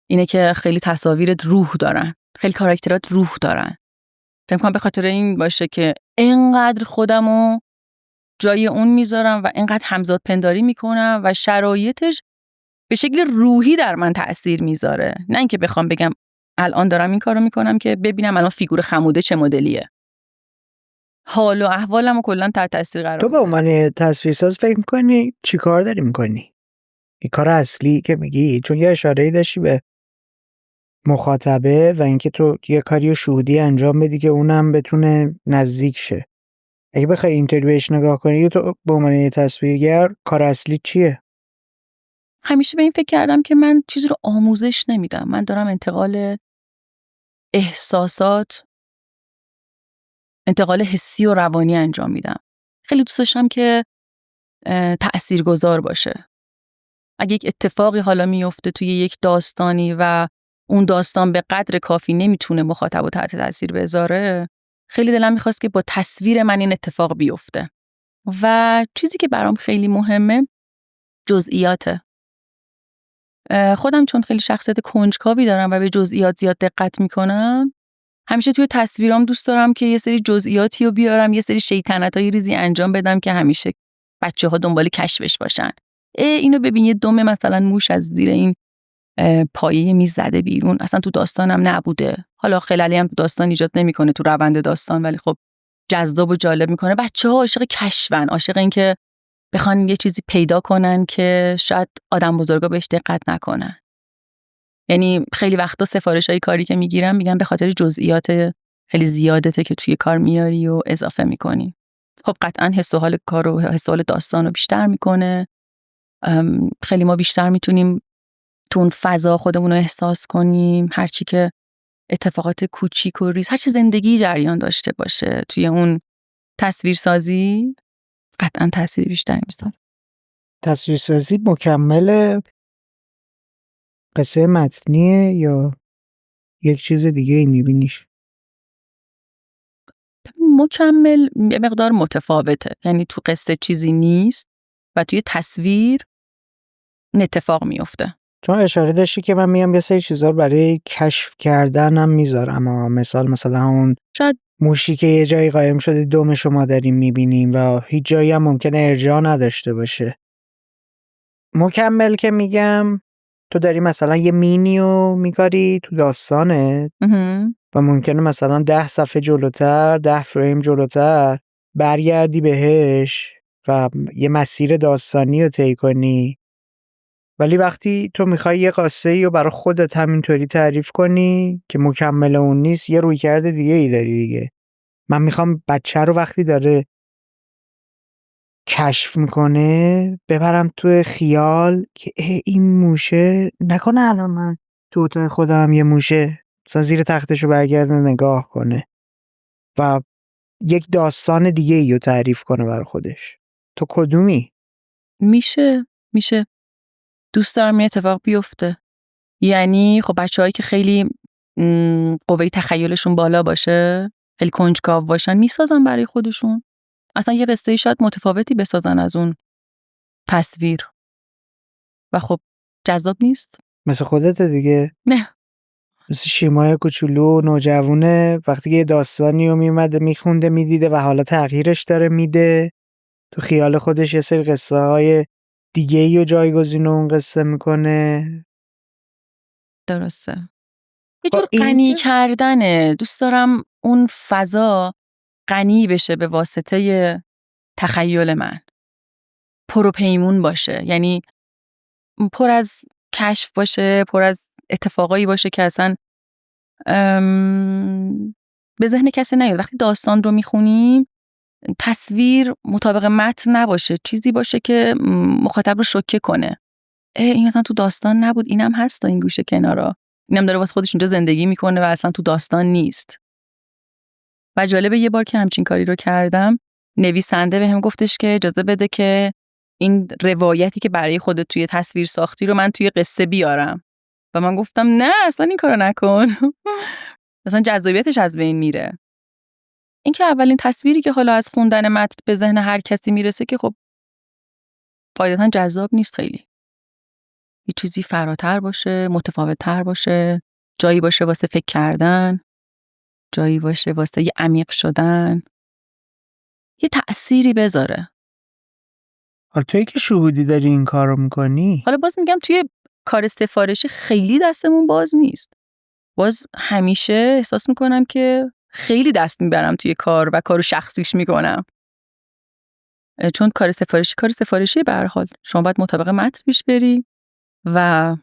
اینه که خیلی تصاویرت روح دارن، خیلی کاراکترات روح دارن. فکر کنم به خاطر این باشه که اینقدر خودمو جای اون میذارم و اینقدر همزاد پنداری میکنم و شرایطش به شکل روحی در من تأثیر میذاره. نه اینکه بخوام بگم الان دارم این کارو میکنم که ببینم الان فیگور خموده چه مدلیه. حال و احوالمو کلا تحت تاثیر قرار تو به عنوان تصویرساز فکر میکنی چی کار داری میکنی؟ این کار اصلی که میگی، چون یه اشاره‌ای داشتی به مخاطبه و اینکه تو یه کاری شهودی انجام بدی که اونم بتونه نزدیک شه. اگه بخوای اینطوری بهش نگاه کنی، تو به عنوان یه تصویرگر کار اصلی چیه؟ همیشه به این فکر کردم که من چیزی رو آموزش نمیدم. من دارم انتقال احساسات، انتقال حسی و روانی انجام میدم. خیلی دوست داشتم که تأثیرگذار باشه. اگه یک اتفاقی حالا میفته توی یک داستانی و اون داستان به قدر کافی نمیتونه مخاطب رو تحت تاثیر بذاره، خیلی دلم میخواست که با تصویر من این اتفاق بیفته. و چیزی که برام خیلی مهمه جزئیاته. خودم چون خیلی شخصیت کنجکاوی دارم و به جزئیات زیاد دقت میکنم، همیشه توی تصویرام دوست دارم که یه سری جزئیاتی رو بیارم، یه سری شیطنتای ریزی انجام بدم که همیشه بچه‌ها دنبال کشفش باشن. اینو ببین یه دم مثلا موش از زیر این پایه میز زده بیرون، اصلا تو داستانم نبوده. حالا خلالی هم تو داستان ایجاد نمیکنه تو روند داستان، ولی خب جذاب و جالب میکنه. بچه‌ها عاشق کشفن، عاشق این که بخوان یه چیزی پیدا کنن که شاید آدم بزرگا بهش دقت نکنن. یعنی خیلی وقتا سفارش‌های کاری که میگیرم میگن به خاطر جزئیات خیلی زیادته که توی کار میاری و اضافه میکنی. خب قطعاً حس و حال کار و حس و حال داستان رو بیشتر میکنه. خیلی ما بیشتر میتونیم تو اون فضا خودمون رو احساس کنیم. هرچی که اتفاقات کوچیک و ریز، هرچی زندگی جریان داشته باشه توی اون تصویرسازی قطعاً تاثیر بیشتری میذاره. تصویرسازی مکمل قصه متنیه یا یک چیز دیگه ای میبینیش؟ مکمل یه مقدار متفاوته. یعنی تو قصه چیزی نیست و توی تصویر این اتفاق میفته. چون اشاره داشتی که من میام یه سری چیزا رو برای کشف کردنم میذارم. مثلا اون شاید موشی که یه جایی قایم شده دم شما داریم میبینیم و هیچ جایی هم ممکنه ارجاع نداشته باشه. مکمل که میگم تو داری مثلا یه مینیو میکاری تو داستانت و ممکنه مثلا 10 صفحه جلوتر، 10 فریم جلوتر برگردی بهش و یه مسیر داستانی رو طی کنی. ولی وقتی تو میخوای یه قصه‌ای رو برای خودت همینطوری تعریف کنی که مکمل اون نیست، یه رویکرد دیگه ای داری دیگه. من میخوام بچه رو وقتی داره کشف میکنه ببرم تو خیال که این موشه نکنه الان من تو اتاق خودم یه موشه مثلا زیر تختشو برگرده نگاه کنه و یک داستان دیگه ای رو تعریف کنه برای خودش. تو کدومی؟ میشه دوست دارم این اتفاق بیفته. یعنی خب بچه‌هایی که خیلی قوه تخیلشون بالا باشه، خیلی کنجکاو باشن، میسازن برای خودشون. اصلا یه قصه شاید متفاوتی بسازن از اون تصویر. و خب جذاب نیست؟ مثل خودت دیگه. نه. مثل شیمای کوچولو نوجوونه، وقتی یه داستانی رو میومده میخونده میدیده و حالا تغییرش داره میده، تو خیال خودش یه سری قصه های دیگه ای رو جایگزین اون قصه میکنه. درسته. یه جور غنی کردنه. دوست دارم اون فضا غنی بشه به واسطه تخیل من. پروپیمون باشه. یعنی پر از کشف باشه، پر از اتفاقایی باشه که اصلا به ذهن کسی نیاد. وقتی داستان رو میخونیم تصویر مطابق متن نباشه، چیزی باشه که مخاطب رو شوکه کنه. این مثلا تو داستان نبود، اینم هست تا این گوشه کنارا، اینم داره واسه خودش اونجا زندگی میکنه و اصلا تو داستان نیست. و جالبه یه بار که همچین کاری رو کردم، نویسنده بهم گفتش که اجازه بده که این روایتی که برای خودت توی تصویر ساختی رو من توی قصه بیارم. و من گفتم نه اصلا این کارو نکن. اصلا جذابیتش از بین میره. این که اولین تصویری که حالا از خوندن متن به ذهن هر کسی میرسه که خب قاعدتاً جذاب نیست خیلی. یه چیزی فراتر باشه، متفاوت‌تر باشه، جایی باشه واسه فکر کردن، جایی باشه واسه یه عمیق شدن، یه تأثیری بذاره. حالا تویی که شهودی داری این کار رو میکنی. حالا باز میگم توی کار سفارشی خیلی دستمون باز نیست. باز همیشه احساس میکنم که خیلی دست میبرم توی کار و کارو شخصیش میکنم. چون کار سفارشی به هر حال شما باید مطابق متن پیش بری و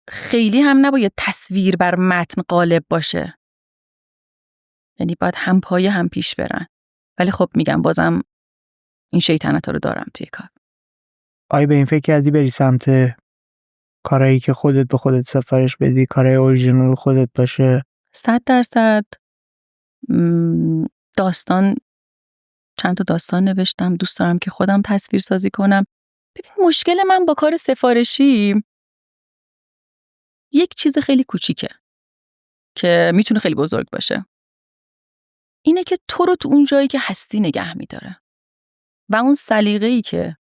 خیلی هم نباید تصویر بر متن غالب باشه. یعنی باید هم پایه هم پیش برن. ولی خب میگم بازم این شیطنت‌ها رو دارم توی کار. آیا به این فکر کردی بری سمت کارهایی که خودت به خودت سفارش بدی، کارهای اوریجینال خودت باشه؟ 100% داستان، چند تا داستان نوشتم، دوست دارم که خودم تصویر سازی کنم. ببین مشکل من با کار سفارشی یک چیز خیلی کوچیکه که میتونه خیلی بزرگ باشه. اینه که تو رو تو اون جایی که هستی نگه میداره. و اون سلیقه‌ای که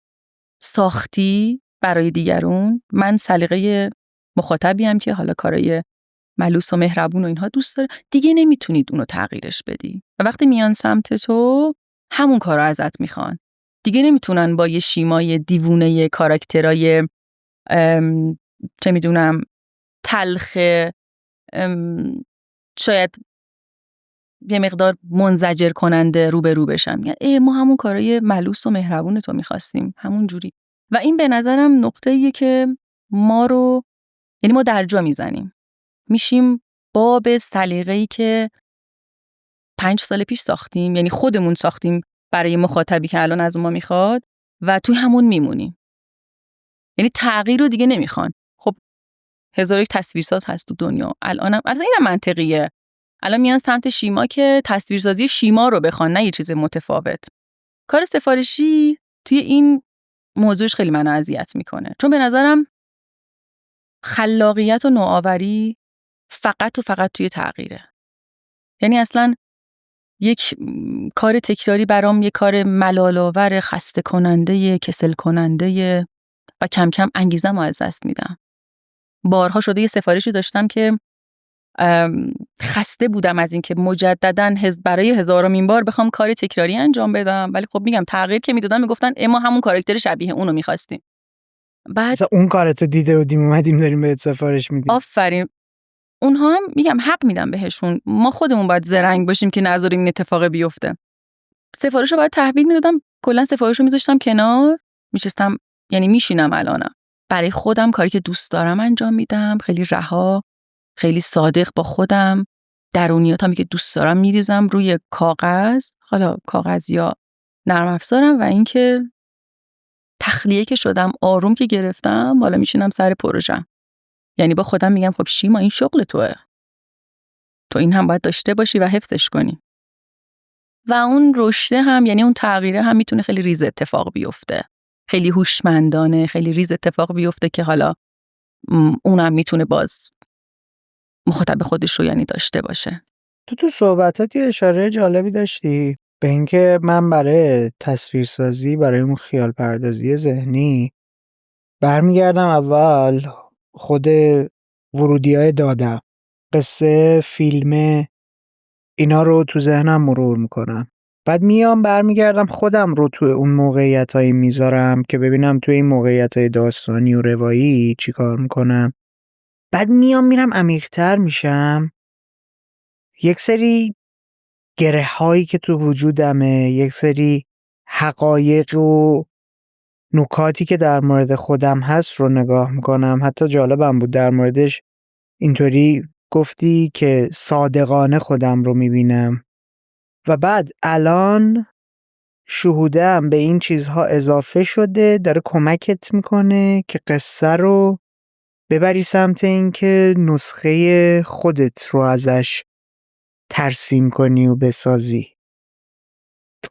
ساختی برای دیگرون، من سلیقه مخاطبیم که حالا کارای ملوس و مهربون و اینها دوست داره، دیگه نمیتونید اونو تغییرش بدی. و وقتی میان سمت تو همون کارو ازت میخوان. دیگه نمیتونن با یه شیمای دیوونه کاراکترای چه میدونم تلخ، شاید یه مقدار منزجر کننده روبرو بشم. یعنی ما همون کارای ملوس و مهربون تو میخواستیم، همون جوری. و این به نظرم نقطه‌ایه که ما در جا میزنیم. میشیم باب سلیقه‌ای که 5 سال پیش ساختیم، یعنی خودمون ساختیم برای مخاطبی که الان از ما میخواد و توی همون میمونیم. یعنی تغییر رو دیگه نمیخوان. خب 1001 تصویرساز هست تو دنیا. الانم از اینم منطقیه. الان میان سمت شیما که تصویرسازی شیما رو بخوان، نه یه چیز متفاوت. کار سفارشی توی این موضوعش خیلی منو اذیت میکنه. چون به نظرم خلاقیت و نوآوری فقط توی تغییره. یعنی اصلا یک کار تکراری برام یک کار ملال‌آور، خسته کننده، کسل کننده و کم کم انگیزه‌مو از دست میدم. بارها شده یه سفارشی داشتم که خسته بودم از این که مجدداً برای هزارمین بار بخوام کار تکراری انجام بدم، ولی خب میگم تغییر که میدادم میگفتن ما همون کاراکتر شبیه اونو می‌خواستیم. بعد مثلا اون کارتو دیده بودیم اومدیم داریم بهت سفارش میدیم. آفرین. اونها هم میگم حق میدم بهشون. ما خودمون باید زرنگ باشیم که نذاریم این اتفاق بیفته. سفارشو باید تحویل میدادم، کلا سفارشو میذاشتم کنار، میشستم، یعنی میشینم الانم برای خودم کاری که دوست دارم انجام میدم، خیلی رها، خیلی صادق با خودم، درونیاتم که دوست دارم میریزم روی کاغذ، حالا کاغذ یا نرم افزارم، و اینکه تخلیه که شدم، آروم که گرفتم، حالا میشینم سر پروژم. یعنی با خودم میگم خب شیما این شغل توئه، تو این هم باید داشته باشی و حفظش کنی. و اون رشد هم، یعنی اون تغییره هم میتونه خیلی ریز اتفاق بیفته. خیلی هوشمندانه، خیلی ریز اتفاق بیفته که حالا اونم میتونه باز مخاطب خودش رو یعنی داشته باشه. تو صحبتات یه اشاره جالبی داشتی به اینکه من برای تصویرسازی، برای اون خیال پردازی ذهنی برمیگردم اول خود ورودی‌های دادم، قصه، فیلم، اینا رو تو ذهنم مرور میکنم. بعد میام برمیگردم خودم رو تو اون موقعیتایی میذارم که ببینم تو این موقعیتای داستانی و روایی چی کار میکنم. بعد میرم عمیق‌تر میشم، یک سری گره هایی که تو وجودمه، یک سری حقایق و نکاتی که در مورد خودم هست رو نگاه میکنم. حتی جالبم بود در موردش اینطوری گفتی که صادقانه خودم رو میبینم و بعد الان شهودم به این چیزها اضافه شده، داره کمکت میکنه که قصه رو ببری سمت این که نسخه خودت رو ازش ترسیم کنی و بسازی.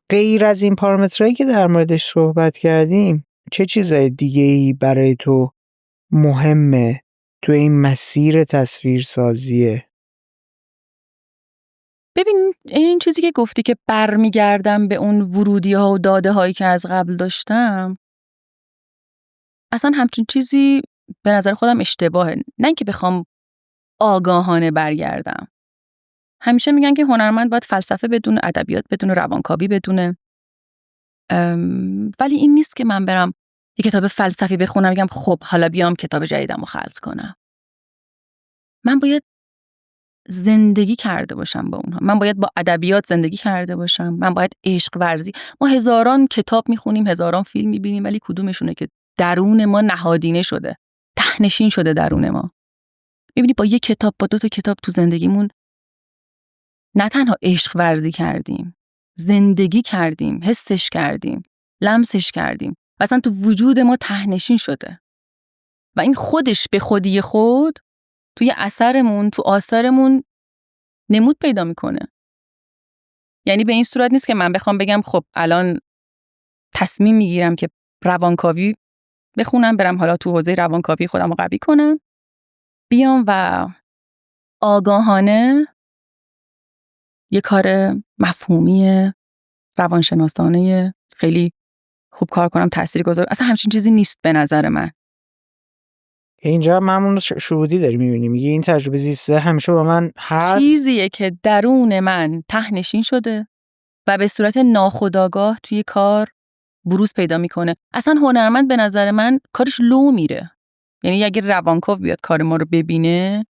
غیر از این پارامترهایی که در موردش صحبت کردیم، چه چیزای دیگه‌ای برای تو مهمه تو این مسیر تصویرسازیه؟ ببین این چیزی که گفتی که برمیگردم به اون ورودی‌ها و داده‌هایی که از قبل داشتم، اصلا همچین چیزی به نظر خودم اشتباهه. نه اینکه بخوام آگاهانه برگردم. همیشه میگن که هنرمند باید فلسفه بدونه، ادبیات بدونه، روانکاوی بدونه. ولی این نیست که من برم یه کتاب فلسفی بخونم بگم خب حالا بیام کتاب جدیدمو خلق کنم. من باید زندگی کرده باشم با اونها. من باید با ادبیات زندگی کرده باشم. من باید عشق ورزی. ما هزاران کتاب میخونیم، هزاران فیلم میبینیم، ولی کدومشونه که درون ما نهادینه شده، ته‌نشین شده درون ما. میبینی با یک کتاب، با 2 تا کتاب تو زندگیمون نه تنها عشق ورزی کردیم، زندگی کردیم، حسش کردیم، لمسش کردیم و اصلا تو وجود ما ته‌نشین شده و این خودش به خودی خود توی اثرمون، تو آثارمون نمود پیدا میکنه. یعنی به این صورت نیست که من بخوام بگم خب الان تصمیم میگیرم که روانکاوی بخونم، برم حالا تو حوزه روانکاوی خودم رو قوی کنم، بیام و آگاهانه یه کار مفهومی روانشناسانه خیلی خوب کار کنم، تاثیرگذار. اصلا همچین چیزی نیست به نظر من. اینجا همون شهودی داری میبینی، میگی این تجربه زیسته همیشه با من هست، چیزیه که درون من ته‌نشین شده و به صورت ناخودآگاه توی کار بروز پیدا میکنه. اصلا هنرمند به نظر من کارش لو میره. یعنی اگه روانکاو بیاد کار ما رو ببینه،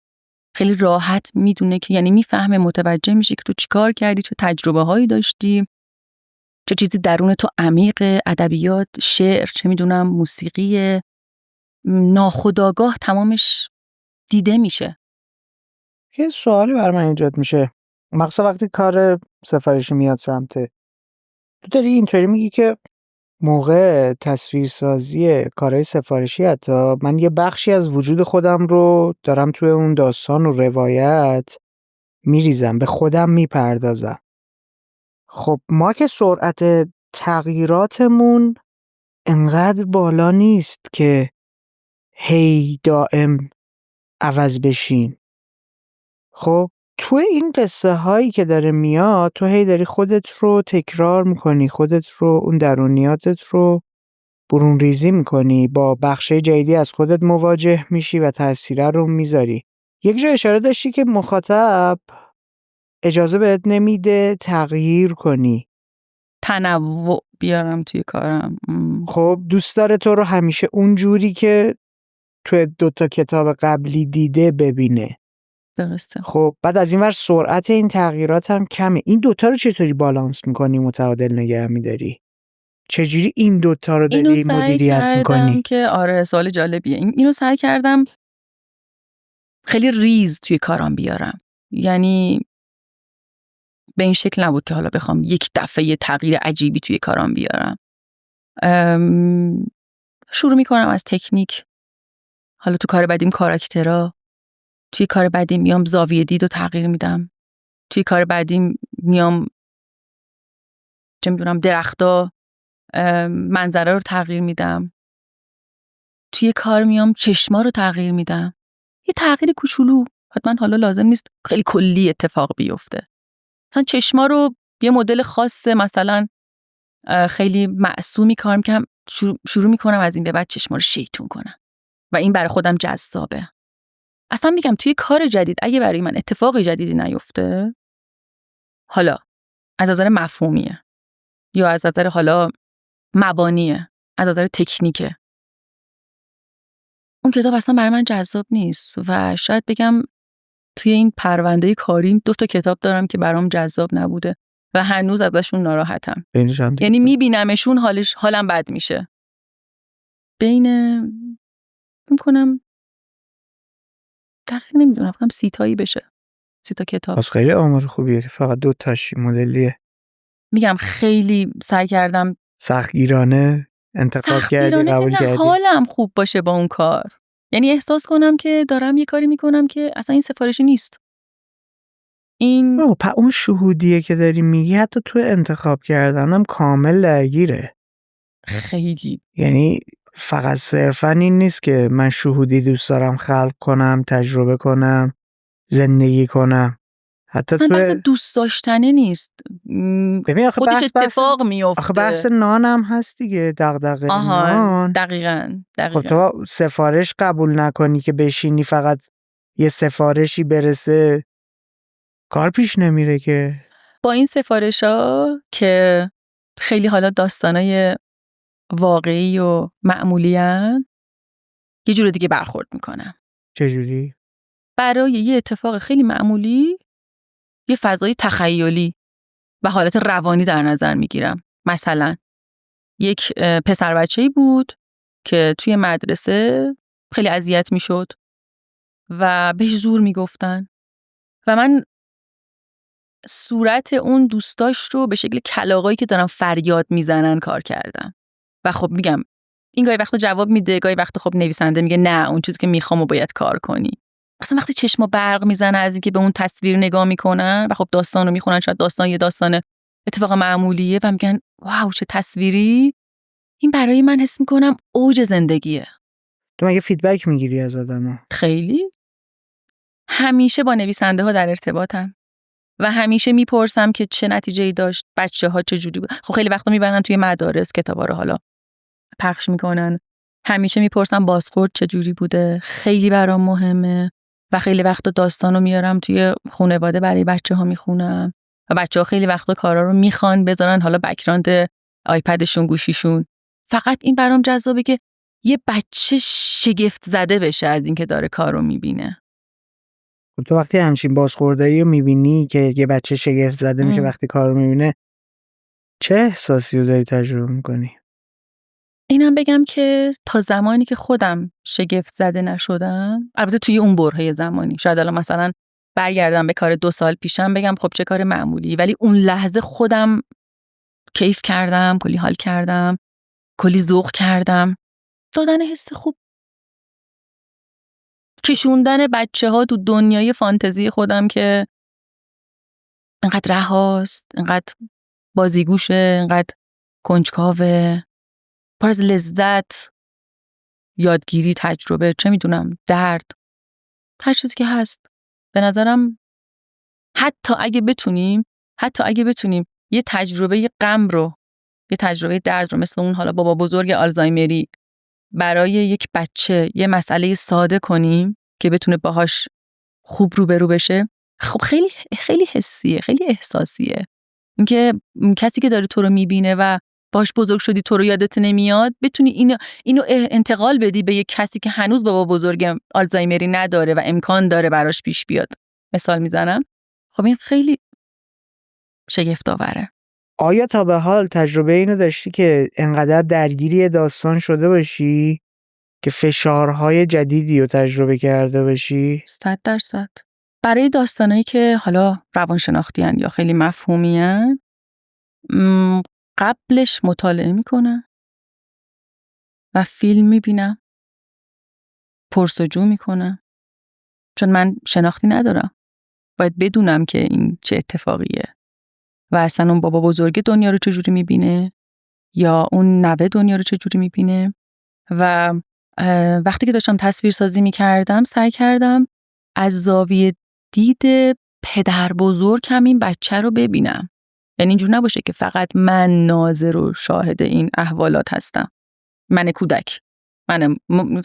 خیلی راحت میدونه که یعنی میفهمه، متوجه میشه که تو چیکار کردی، چه تجربه هایی داشتی، چه چیزی درون تو عمیق، ادبیات، شعر، چه میدونم موسیقی، ناخودآگاه تمامش دیده میشه. یه سوالی برای من ایجاد میشه، مخصوصا وقتی کار سفارشی میاد سمتت. تو داری اینطوری میگی که موقع تصویرسازی کارهای سفارشی حتی من یه بخشی از وجود خودم رو دارم توی اون داستان و روایت میریزم، به خودم میپردازم. خب ما که سرعت تغییراتمون انقدر بالا نیست که هی دائم عوض بشیم. خب تو این قصه هایی که داره میاد، تو هی داری خودت رو تکرار میکنی، خودت رو، اون درونیاتت رو برون ریزی میکنی، با بخشای جدیدی از خودت مواجه میشی و تأثیره رو میذاری. یک جا اشاره داشتی که مخاطب اجازه بهت نمیده تغییر کنی، تنوع بیارم توی کارم. خب دوست داره تو رو همیشه اون جوری که توی 2 تا کتاب قبلی دیده ببینه. درسته. خب بعد از این ور سرعت این تغییرات هم کمه. این 2 تا رو چطوری بالانس میکنی، متعادل نگه میداری؟ چجوری این 2 تا رو اینو داری سعی مدیریت میکنی؟ کردم که آره، سوال جالبیه. اینو سعی کردم خیلی ریز توی کارام بیارم. یعنی به این شکل نبود که حالا بخوام یک دفعه یه تغییر عجیبی توی کارام بیارم. شروع میکنم از تکنیک، حالا تو کار بعدیم کاراکترها، توی کار بعدیم میام زاویه دید رو تغییر میدم، توی کار بعدیم میام چه میدونم درختا منظره رو تغییر میدم. توی کار میام چشما رو تغییر میدم. یه تغییر کوچولو، حتما حالا لازم نیست خیلی کلی اتفاق بیفته. مثلا چشما رو یه مدل خاصه، مثلا خیلی معصومی کار میکنم، شروع میکنم از این به بعد چشما رو شیطون کنم و این برای خودم جذابه. اصلا میگم توی کار جدید اگه برای من اتفاقی جدیدی نیفته، حالا از نظر مفهومیه یا از نظر حالا مبانیه، از نظر تکنیکه، اون کتاب اصلا برای من جذاب نیست و شاید بگم توی این پرونده کاریم 2 کتاب دارم که برام جذاب نبوده و هنوز ازشون ناراحتم. یعنی میبینمشون حالم بد میشه. بین میکنم دقیق نمیدونم، فکرم 30 تایی بشه. 30 تا کتاب. از خیلی آمار خوبیه که فقط 2 تاشی مدلیه. میگم خیلی سعی کردم سختگیرانه انتخاب کردی، قبول کردی. حالم خوب باشه با اون کار. یعنی احساس کنم که دارم یه کاری میکنم که اصلا این سفارشی نیست. این اون شهودیه که داری میگی حتی تو انتخاب کردنم کامل درگیره. خیلی. یعنی فقط صرفا این نیست که من شهودی دوست دارم خلق کنم، تجربه کنم، زندگی کنم. حتی اصلا بحث دوست داشتنه نیست. ببین آخه خودش اتفاق میفته. آخه بحث نان هم هست دیگه، دغدغه نان. دقیقاً. خب تو سفارش قبول نکنی که بشینی فقط یه سفارشی برسه، کار پیش نمیره که. با این سفارش‌ها که خیلی حالا داستانای واقعی و معمولی هن، یه جور دیگه برخورد میکنم. چجوری؟ برای یه اتفاق خیلی معمولی یه فضای تخیلی و حالت روانی در نظر میگیرم. مثلا یک پسر بچه‌ای بود که توی مدرسه خیلی اذیت میشد و بهش زور میگفتن و من صورت اون دوستاش رو به شکل کلاغایی که دارن فریاد میزنن کار کردم. و خب میگم این گاهی وقتا جواب میده، گاهی وقتا خب نویسنده میگه نه اون چیزی که میخوام و باید کار کنی. مثلا وقتی چشما برق میزنه از اینکه به اون تصویر نگاه میکنن و خب داستان رو میخونن، شاید داستان یه داستان اتفاق معمولیه و میگن واو چه تصویری، این برای من حس میکنم اوج زندگیه. تو مگه فیدبک میگیری از آدما؟ خیلی. همیشه با نویسنده ها در ارتباطم و همیشه میپرسم که چه نتیجه‌ای داشت، بچه‌ها چه جوری بود. خب خیلی وقتا میبرن توی مدارس کتابا رو حالا پخش میکنن، همیشه میپرسم بازخورد چه جوری بوده. خیلی برام مهمه و خیلی وقتا داستانو میارم توی خانواده برای بچه‌ها میخونم و بچه‌ها خیلی وقتا کارا رو میخوان بذارن حالا بک‌گراند آیپدشون، گوشیشون. فقط این برام جذابه که یه بچه شگفت زده بشه از اینکه داره کارو میبینه. تو وقتی همچین بازخوردایی رو میبینی که یه بچه شگفت زده میشه وقتی کار رو میبینه، چه احساسی رو داری تجربه میکنی؟ اینم بگم که تا زمانی که خودم شگفت زده نشدم، البته توی اون برهه زمانی، شاید الان مثلا برگردم به کار 2 سال پیشم بگم خب چه کار معمولی، ولی اون لحظه خودم کیف کردم، کلی حال کردم، کلی ذوق کردم. دادن حس خوب، کشوندن بچه‌ها تو دنیای فانتزی خودم که انقدر رهاست، انقدر بازیگوشه، انقدر کنجکاوه، پر از لذت، یادگیری، تجربه، چه میدونم، درد، هر چیزی که هست. به نظرم حتی اگه بتونیم یه تجربه غم رو، یه تجربه درد رو مثل اون حالا بابا بزرگ آلزایمری برای یک بچه یه مسئله ساده کنیم که بتونه باهاش خوب روبرو بشه، خب خیلی خیلی حسیه، خیلی احساسیه. اینکه کسی که داره تو رو میبینه و باهاش بزرگ شدی تو رو یادت نمیاد، بتونی اینو انتقال بدی به یک کسی که هنوز بابا بزرگ آلزایمری نداره و امکان داره براش پیش بیاد. مثال میزنم. خب این خیلی شگفت‌آوره. آیا تا به حال تجربه اینو داشتی که انقدر درگیری داستان شده باشی که فشارهای جدیدی رو تجربه کرده باشی؟ 100%. برای داستانایی که حالا روانشناختی هن یا خیلی مفهومی هن، قبلش مطالعه میکنم و فیلم میبینم، پرسجو میکنم، چون من شناختی ندارم. باید بدونم که این چه اتفاقیه و اصلا اون بابا بزرگ دنیا رو چجوری میبینه یا اون نوه دنیا رو چجوری میبینه. و وقتی که داشتم تصویر سازی میکردم سعی کردم از زاویه دید پدر بزرگم این بچه رو ببینم. یعنی اینجور نباشه که فقط من ناظر و شاهد این احوالات هستم. من کودک، من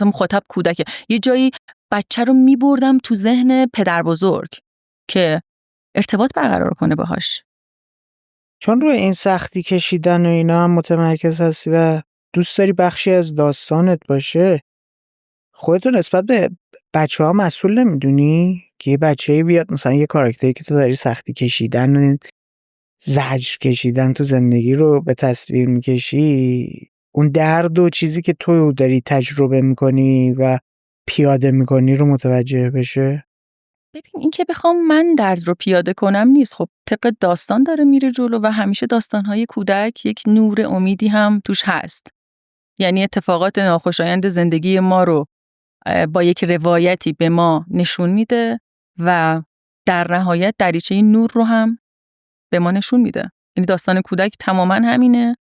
مخاطب کودک، یه جایی بچه رو میبردم تو ذهن پدر بزرگ که ارتباط برقرار کنه باهاش. چون روی این سختی کشیدن و اینا هم متمرکز هستی و دوست داری بخشی از داستانت باشه، خودتو نسبت به بچه ها مسئول نمیدونی؟ که یه بچه‌ای بیاد مثلا یه کاراکتری که تو داری سختی کشیدن و زجر کشیدن تو زندگی رو به تصویر میکشی، اون درد و چیزی که تو داری تجربه میکنی و پیاده میکنی رو متوجه بشه؟ ببین این که بخوام من درد رو پیاده کنم نیست. خب طبق داستان داره میره جلو و همیشه داستان‌های کودک یک نور امیدی هم توش هست. یعنی اتفاقات ناخوشایند زندگی ما رو با یک روایتی به ما نشون میده و در نهایت دریچه نور رو هم به ما نشون میده. یعنی داستان کودک تماما همینه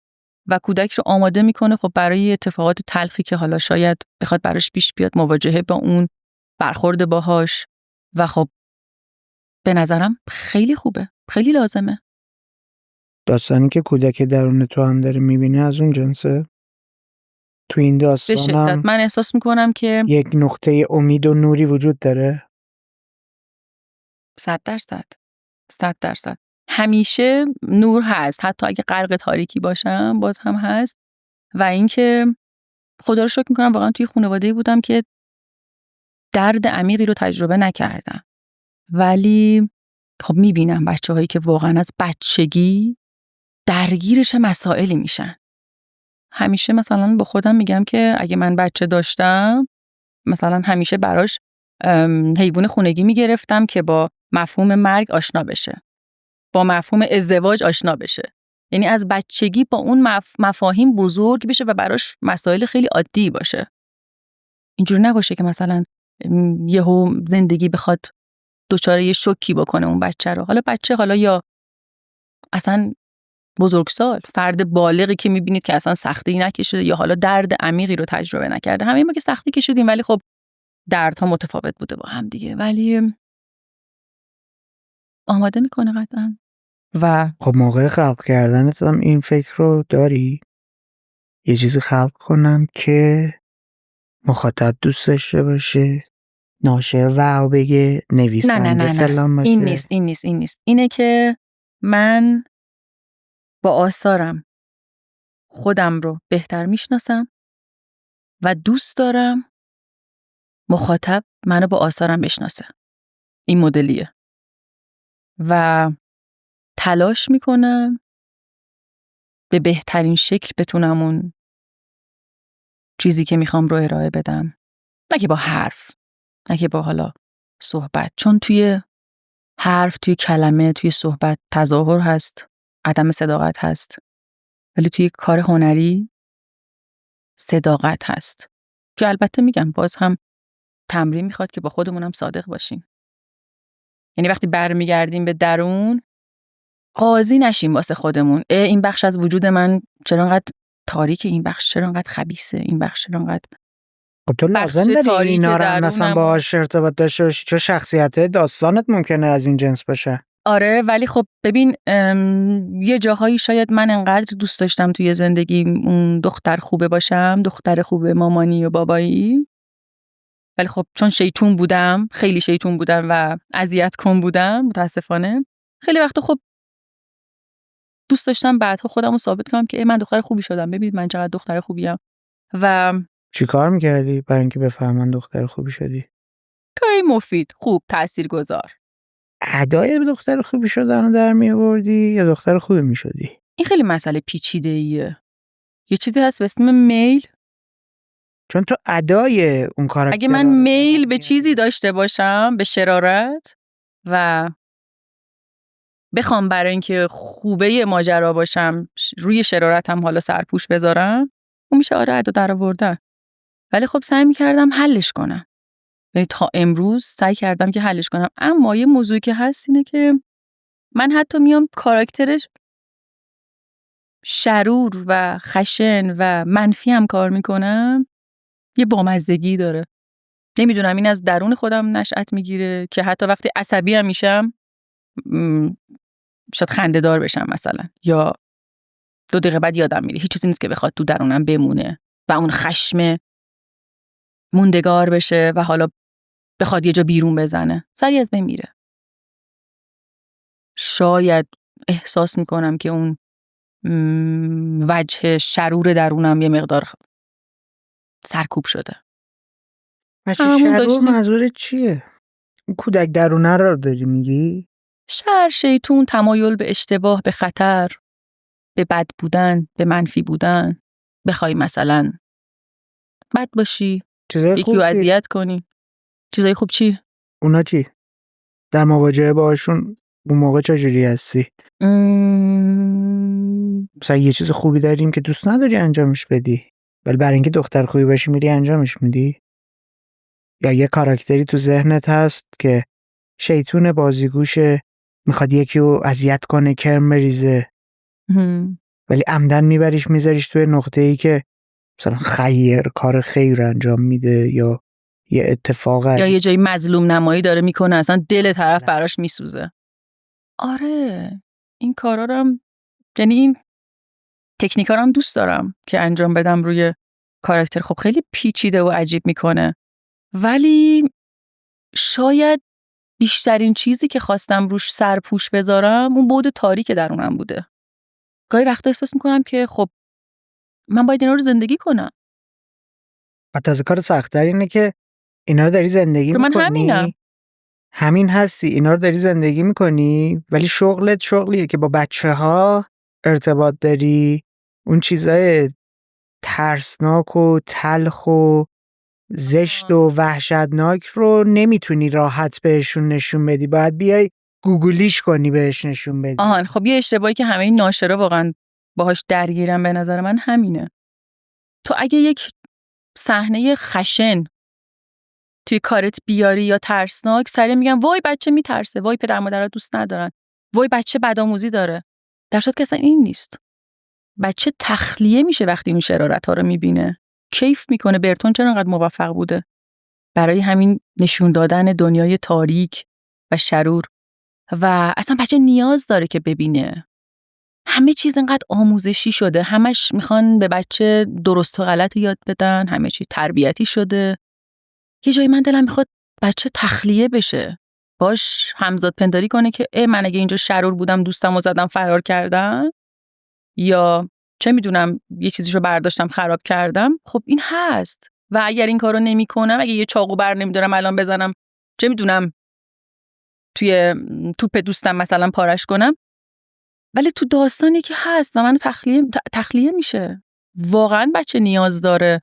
و کودک رو آماده میکنه خب برای اتفاقات تلخی که حالا شاید بخواد براش پیش بیاد، مواجهه با اون، برخورد باهاش. و خب به نظرم خیلی خوبه، خیلی لازمه. داستانی که کودک درون تو هم داره میبینه از اون جنسه؟ تو این به داستان شدت هم من احساس میکنم که یک نقطه امید و نوری وجود داره؟ 100%. همیشه نور هست، حتی اگه غرق تاریکی باشم باز هم هست. و اینکه خدا رو شکر میکنم واقعا توی خانواده‌ای بودم که درد عمیقی رو تجربه نکردم. ولی خب میبینم بچه‌هایی که واقعا از بچگی درگیر چه مسائلی میشن. همیشه مثلا با خودم میگم که اگه من بچه داشتم مثلا همیشه براش حیوان خونگی میگرفتم که با مفهوم مرگ آشنا بشه، با مفهوم ازدواج آشنا بشه. یعنی از بچگی با اون مفاهیم بزرگ بشه و براش مسائل خیلی عادی باشه. اینجور نباشه که مثلا یهو زندگی بخواد دچار یه شوکی بکنه اون بچه رو. حالا بچه، حالا یا اصلا بزرگسال، فرد بالغی که میبینید که اصلا سختی نکشیده یا حالا درد عمیقی رو تجربه نکرده. همه ما که سختی کشیدیم ولی خب دردها متفاوت بوده با هم دیگه. ولی آماده میکنه قطعا. و خب موقع خلق کردنت هم این فکر رو داری؟ یه چیزی خلق کنم که مخاطب دوست داشته باشه، ناشر واو بگه، نه نویسنده فلان باشه؟ این نیست. اینه که من با آثارم خودم رو بهتر میشناسم و دوست دارم مخاطب منو با آثارم بشناسه. این مدلیه. و تلاش میکنم به بهترین شکل بتونم اون چیزی که میخوام رو ارائه بدم. نه که با حرف، نه که با حالا صحبت، چون توی حرف، توی کلمه، توی صحبت تظاهر هست، عدم صداقت هست. ولی توی کار هنری صداقت هست که البته میگم باز هم تمرین میخواد که با خودمونم صادق باشیم. یعنی وقتی برمیگردیم به درون قاضی نشیم واسه خودمون. این بخش از وجود من چرا انقدر تاریکه، این بخش چرا انقدر خبیثه، این بخش چرا انقدر خب تو لازم داری اینا رو هم مثلا باهاش ارتباط داشته باشی، چون شخصیت داستانت ممکنه از این جنس باشه. آره ولی خب ببین یه جاهایی شاید من انقدر دوست داشتم توی زندگی اون دختر خوبه باشم، دختر خوبه مامانی و بابایی، ولی خب چون شیطون بودم، خیلی شیطون بودم و اذیت کن بودم متاسفانه، خیلی وقت خب دوست داشتم بعدها خودم رو ثابت کنم که من دختر خوبی شدم، ببینید من چقدر دختر خوبیم. و چی کار میکردی برای اینکه بفهمن دختر خوبی شدی؟ کاری مفید، خوب، تاثیرگذار. ادای دختر خوبی شدن رو در میآوردی یا دختر خوبی میشدی؟ این خیلی مسئله پیچیده‌ایه. یه چیزی هست به اسم میل. چون تو ادای اون کاراکتر، اگه من میل به چیزی داشته باشم، به شرارت، و بخوام برای اینکه خوبه ماجرا باشم روی شرارتم حالا سرپوش بذارم، اون میشه آره ادا در آوردن. ولی خب سعی می‌کردم حلش کنم. یعنی تا امروز سعی کردم که حلش کنم. اما یه موضوعی که هست اینه که من حتی میام کاراکترش شرور و خشن و منفی هم کار میکنم یه بامزدگی داره. نمیدونم این از درون خودم نشأت میگیره که حتی وقتی عصبی هم میشم شاید خنده‌دار بشم مثلا، یا 2 دقیقه بعد یادم میره هیچ چیزی نیست که بخواد تو درونم بمونه و اون خشم موندگار بشه و حالا بخواد یه جا بیرون بزنه، سریع از بین میره. شاید احساس میکنم که اون وجه شرور درونم یه مقدار سرکوب شده. بچه شرور منظور چیه؟ اون کودک درونه رو داری میگی؟ شر، شیطون، تمایل به اشتباه، به خطر، به بد بودن، به منفی بودن. بخوای مثلا بد باشی، یکی رو اذیت کنی. چیزای خوب چی؟ اونا چی؟ در مواجهه باشون اون موقع چجوری هستی؟ مثلا یه چیز خوبی داریم که دوست نداری انجامش بدی، ولی برای اینکه دختر خوبی باشی میری انجامش میدی؟ یا یه کاراکتری تو ذهنت هست که شیطون بازیگوشه، میخواد یکی رو اذیت کنه، کرم بریزه، ولی عمدن میبریش میذاریش توی نقطه‌ای که مثلا کار خیر انجام میده یا یه اتفاق یا یه جایی مظلوم نمایی داره میکنه، اصلا دل طرف براش میسوزه. آره این کارا رو هم، یعنی این تکنیکا رو هم دوست دارم که انجام بدم روی کاراکتر. خب خیلی پیچیده و عجیب میکنه، ولی شاید بیشترین چیزی که خواستم روش سرپوش بذارم اون بعد تاریک درونم بوده. گاهی وقتا احساس میکنم که خب من باید اینا رو زندگی کنم. و تازه کار سخت‌تر اینه که اینا رو داری زندگی من میکنی، همین هستی، اینا رو داری زندگی میکنی، ولی شغلت شغلیه که با بچه‌ها ارتباط داری، اون چیزای ترسناک و تلخ و زشت و وحشتناک رو نمیتونی راحت بهشون نشون بدی، باید بیای گوگلیش کنی بهش نشون بدی. خب یه اشتباهی که همه این ناشرا واقعا باهاش درگیرن به نظر من همینه. تو اگه یک صحنه خشن توی کارت بیاری یا ترسناک، سریع میگن وای بچه میترسه، وای پدر مادرها دوست ندارن، وای بچه بدآموزی داره. در صورتی که اصلا این نیست. بچه تخلیه میشه وقتی این شرارت ها رو میبینه، کیف میکنه. برتون چرا انقدر موفق بوده؟ برای همین نشون دادن دنیای تاریک و شرور. و اصلا بچه نیاز داره که ببینه. همه چیز انقدر آموزشی شده، همش میخوان به بچه درست و غلط یاد بدن، همه چی تربیتی شده. یه جایی من دلم میخواد بچه تخلیه بشه، باش همزاد پنداری کنه که من اگه اینجا شرور بودم دوستم رو زدم فرار کردم، یا چه میدونم یه چیزیشو برداشتم خراب کردم. خب این هست. و اگر این کارو نمیکنم، اگه یه چاقو بر نمیدارم الان بزنم، چه میدونم توی توپ دوستم مثلا پارش کنم، ولی تو داستانی که هست و منو تخلیه میشه. واقعا بچه نیاز داره،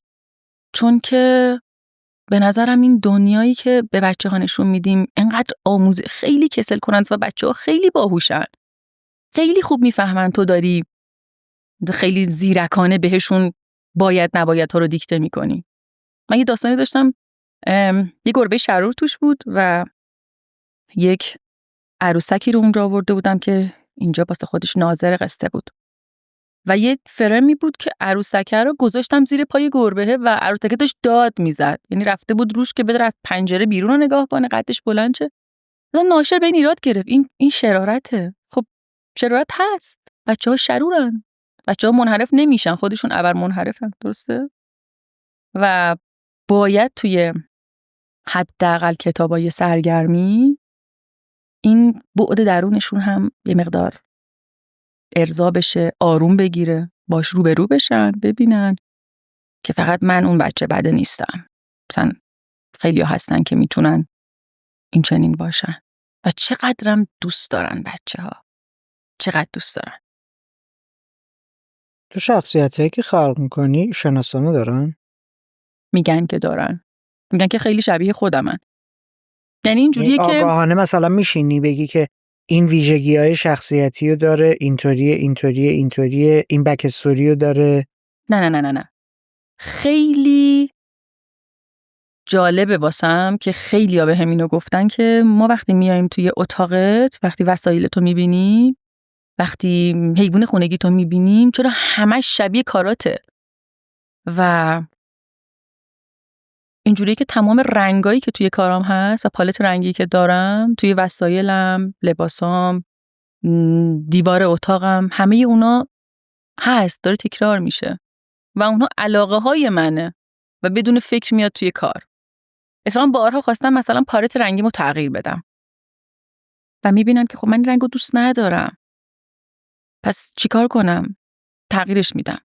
چون که به نظرم این دنیایی که به بچه ها نشون میدیم انقدر خیلی کسل کنند و بچه ها خیلی باهوشن، خیلی خوب میفهمن تو داری خیلی زیرکانه بهشون باید نباید ها رو دیکته میکنی. من یه داستانی داشتم، یه گربه شرور توش بود و یک عروسکی رو اونجا آورده بودم که اینجا واسه خودش ناظر قصه بود و یه فرمی بود که عروسکه رو گذاشتم زیر پای گربه و عروسکه داشت داد میزد، یعنی رفته بود روش که بده از پنجره بیرون رو نگاه کنه قدش بلند شه. ناشر به این ایراد گرفت این شرارته. خب شرارت هست، بچه‌ها شرورن، بچه‌ها منحرف نمیشن، خودشون ابر منحرفن، درسته؟ و باید توی حداقل کتابای سرگرمی این بعد درونشون هم یه مقدار ارضا بشه، آروم بگیره، باش روبرو بشن، ببینن که فقط من اون بچه بده نیستم. مثلا خیلی ها هستن که میتونن این چنین باشن و چقدرم دوست دارن بچه ها، چقدر دوست دارن. تو شخصیتایی که خلق میکنی شناسنامه دارن؟ میگن که دارن، میگن که خیلی شبیه خودمن. یعنی اینجوریه که آگاهانه مثلا میشینی بگی که این ویژگی‌های شخصیتی رو داره، اینطوریه، این بک استوری رو داره؟ نه. خیلی جالبه واسم که خیلی‌ها بهم اینو گفتن که ما وقتی میایم توی اتاقت، وقتی وسایلتو میبینیم وقتی حیوان خونگی تو میبینیم چرا همش شبیه کاراته و اینجوریه که تمام رنگایی که توی کارام هست و پالت رنگی که دارم توی وسایلم، لباسام، دیوار اتاقم، همه اونا هست، داره تکرار میشه و اونها علاقه های منه و بدون فکر میاد توی کار. اتفاقا بارها خواستم مثلا پالت رنگیمو تغییر بدم و میبینم که خب من این رنگو دوست ندارم، پس چیکار کنم؟ تغییرش میدم.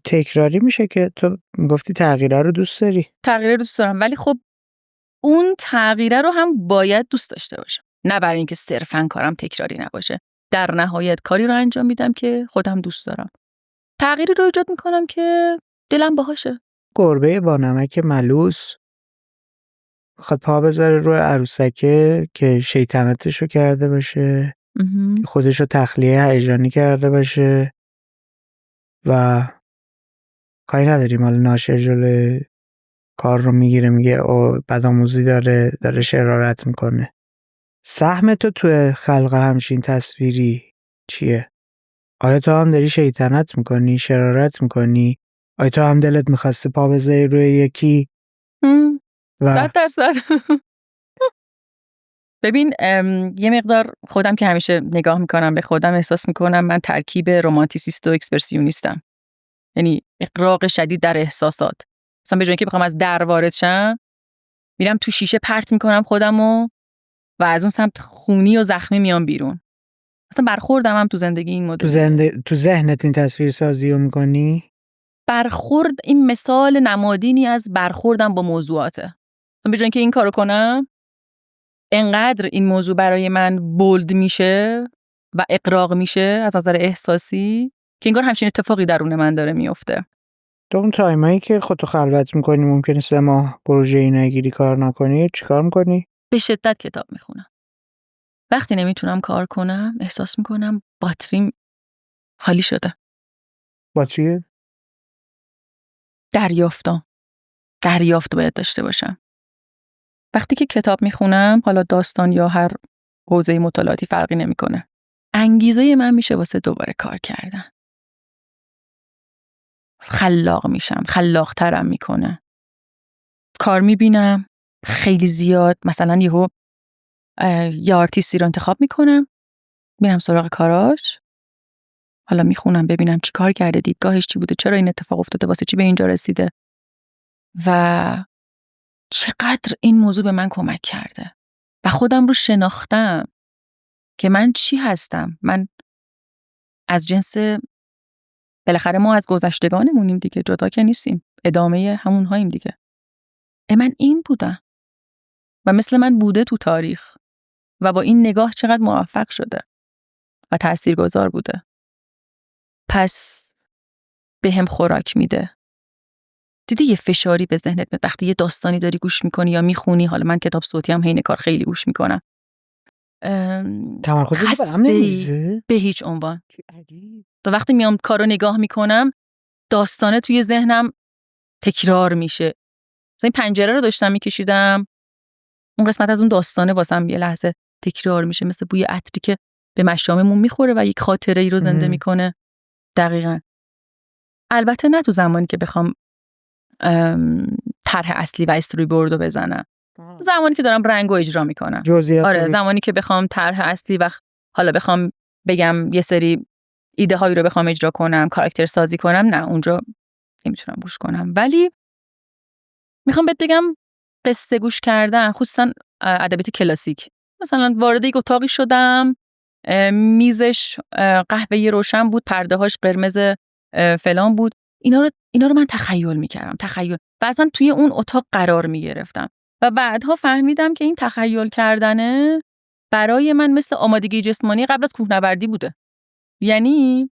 تکراری میشه که تو گفتی تغییره رو دوست داری. تغییر دوست دارم، ولی خب اون تغییره رو هم باید دوست داشته باشم، نه برای اینکه صرفاً کارم تکراری نباشه. در نهایت کاری رو انجام میدم که خودم دوست دارم. تغییری رو ایجاد میکنم که دلم باهاشه. گربه با نمک ملوس خواهد پا بذاره روی عروسکه که شیطنتشو کرده باشه، که خودشو تخلیه هیجانی کرده باشه و کاری نداریم حالا ناشر جلوی کار رو میگیره، میگه او بدآموزی داره شرارت میکنه. سهم تو خلق همچین تصویری چیه؟ آیا تو هم داری شیطنت میکنی، شرارت میکنی؟ آیا تو هم دلت میخواسته پا بذاری روی یکی 100%. ببین یه مقدار خودم که همیشه نگاه میکنم به خودم احساس میکنم من ترکیب رمانتیسیست و اکسپرسیونیستم، یعنی اغراق شدید در احساسات. مثلا به جای اینکه بخوام از در وارد شم میرم تو شیشه پرت میکنم خودمو و از اون سمت خونی و زخمی میام بیرون. مثلا برخوردم هم تو زندگی این مدل. تو ذهنت این تصویر سازی رو میکنی؟ برخورد این مثال نمادینی از برخوردم با موضوعاته. به جای اینکه این کارو کنم انقدر این موضوع برای من بولد میشه و اغراق میشه از نظر احساسی که انگار همچین اتفاقی درون من داره میفته. تو اون تایمایی که خودتو خلوت میکنی ممکنه 3 ماه پروژه‌ای نگیری، کار نکنی، چیکار میکنی؟ به شدت کتاب میخونم. وقتی نمیتونم کار کنم احساس میکنم باتریم خالی شده. باتری؟ دریافت باید داشته باشم. وقتی که کتاب میخونم، حالا داستان یا هر حوزه مطالعاتی فرقی نمیکنه، انگیزه من میشه واسه دوباره کار کردن. خلاق میشم، خلاقترم میکنه. کار میبینم خیلی زیاد، مثلا یه آرتیستی رو انتخاب میکنم، میرم سراغ کاراش، حالا میخونم ببینم چی کار کرده، دیدگاهش چی بوده، چرا این اتفاق افتاده، واسه چی به اینجا رسیده و چقدر این موضوع به من کمک کرده و خودم رو شناختم که من چی هستم. من از جنس، بالاخره ما از گذشتگانمونیم دیگه، جدا که نیستیم، ادامه همون هاییم دیگه. من این بودم و مثل من بوده تو تاریخ و با این نگاه چقدر موفق شده و تاثیرگذار بوده. پس به هم خوراک میده. دیدی یه فشاری به ذهنت میاد وقتی یه داستانی داری گوش میکنی یا میخونی. حالا من کتاب صوتی هم حین کار خیلی گوش میکنم. تمرکزت به هم نمیریزه؟ به هیچ عنوان. تا وقتی میام کارو نگاه میکنم داستانه توی ذهنم تکرار میشه. این پنجره رو داشتم میکشیدم، اون قسمت از اون داستانه واسم یه لحظه تکرار میشه، مثل بوی عطری که به مشاممون میخوره و یک خاطره ای رو زنده میکنه. دقیقاً. البته نه تو زمانی که بخوام طرح اصلی و استوری بوردو بزنم، زمانی که دارم رنگو اجرا میکنم. آره، زمانی که بخوام طرح اصلی و حالا بخوام بگم یه سری ایده هایی رو بخوام اجرا کنم، کاراکتر سازی کنم، نه اونجا نمیتونم گوش کنم. ولی میخوام بهت بگم قصه گوش کردن، خصوصا ادبیات کلاسیک، مثلا وارد یک اتاقی شدم، میزش قهوه‌ای روشن بود، پرده‌هاش قرمز فلان بود، اینا رو من تخیل میکردم، و اصلا توی اون اتاق قرار میگرفتم و بعدها فهمیدم که این تخیل کردنه برای من مثل آمادگی جسمانی قبل از کوهنوردی بوده. یعنی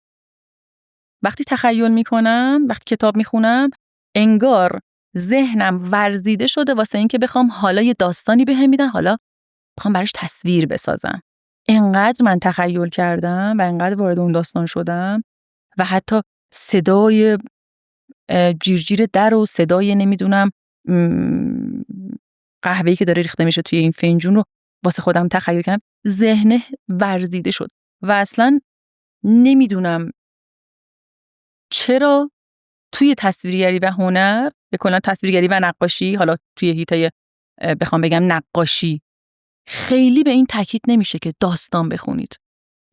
وقتی تخیل میکنم، وقتی کتاب میخونم، انگار ذهنم ورزیده شده واسه این که بخوام حالا یه داستانی بهم میدن، حالا بخوام براش تصویر بسازم. انقدر من تخیل کردم و انقدر وارد اون داستان شدم و حتی صدای جیرجیر در و صدای نمیدونم قهوه‌ای که داره ریخته میشه توی این فنجون رو واسه خودم تخیل کردم. ذهن ورزیده شد و اصلا نمیدونم چرا توی تصویرگری و هنر، به کلا تصویرگری و نقاشی، حالا توی حیطه بخوام بگم نقاشی، خیلی به این تاکید نمیشه که داستان بخونید.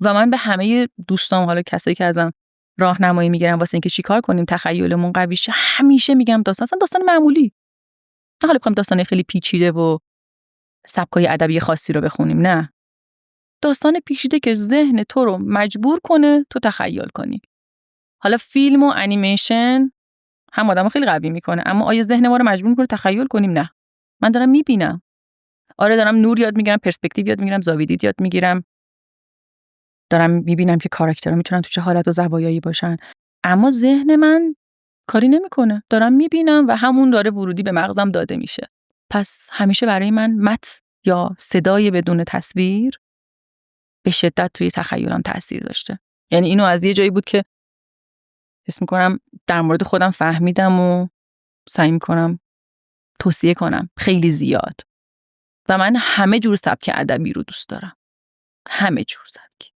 و من به همه دوستام، حالا کسایی که ازم راهنمایی میگیرن واسه اینکه چیکار کنیم تخیلمون قوی شه، همیشه میگم داستان معمولی. نه حالا بخوام داستان خیلی پیچیده و سبکای ادبی خاصی رو بخونیم، نه. داستان پیچیده که ذهن تو رو مجبور کنه تو تخیل کنی. حالا فیلم و انیمیشن هم آدمو خیلی قوی میکنه، اما آیا ذهن ما رو مجبور میکنه تخیل کنیم؟ نه. من دارم میبینم. آره دارم نور یاد میگیرم، پرسپکتیو یاد میگیرم، زاویه دید یاد میگیرم. دارم میبینم که کاراکترها میتونن تو چه حالت و زوایایی باشن، اما ذهن من کاری نمیکنه. دارم میبینم و همون داره ورودی به مغزم داده میشه. پس همیشه برای من متن یا صدای بدون تصویر به شدت توی تخیلم تأثیر داشته. یعنی اینو از یه جایی بود که حس میکنم در مورد خودم فهمیدم و سعی میکنم توصیه کنم خیلی زیاد. و من همه جور سبک ادبی رو دوست دارم. همه جور سبک.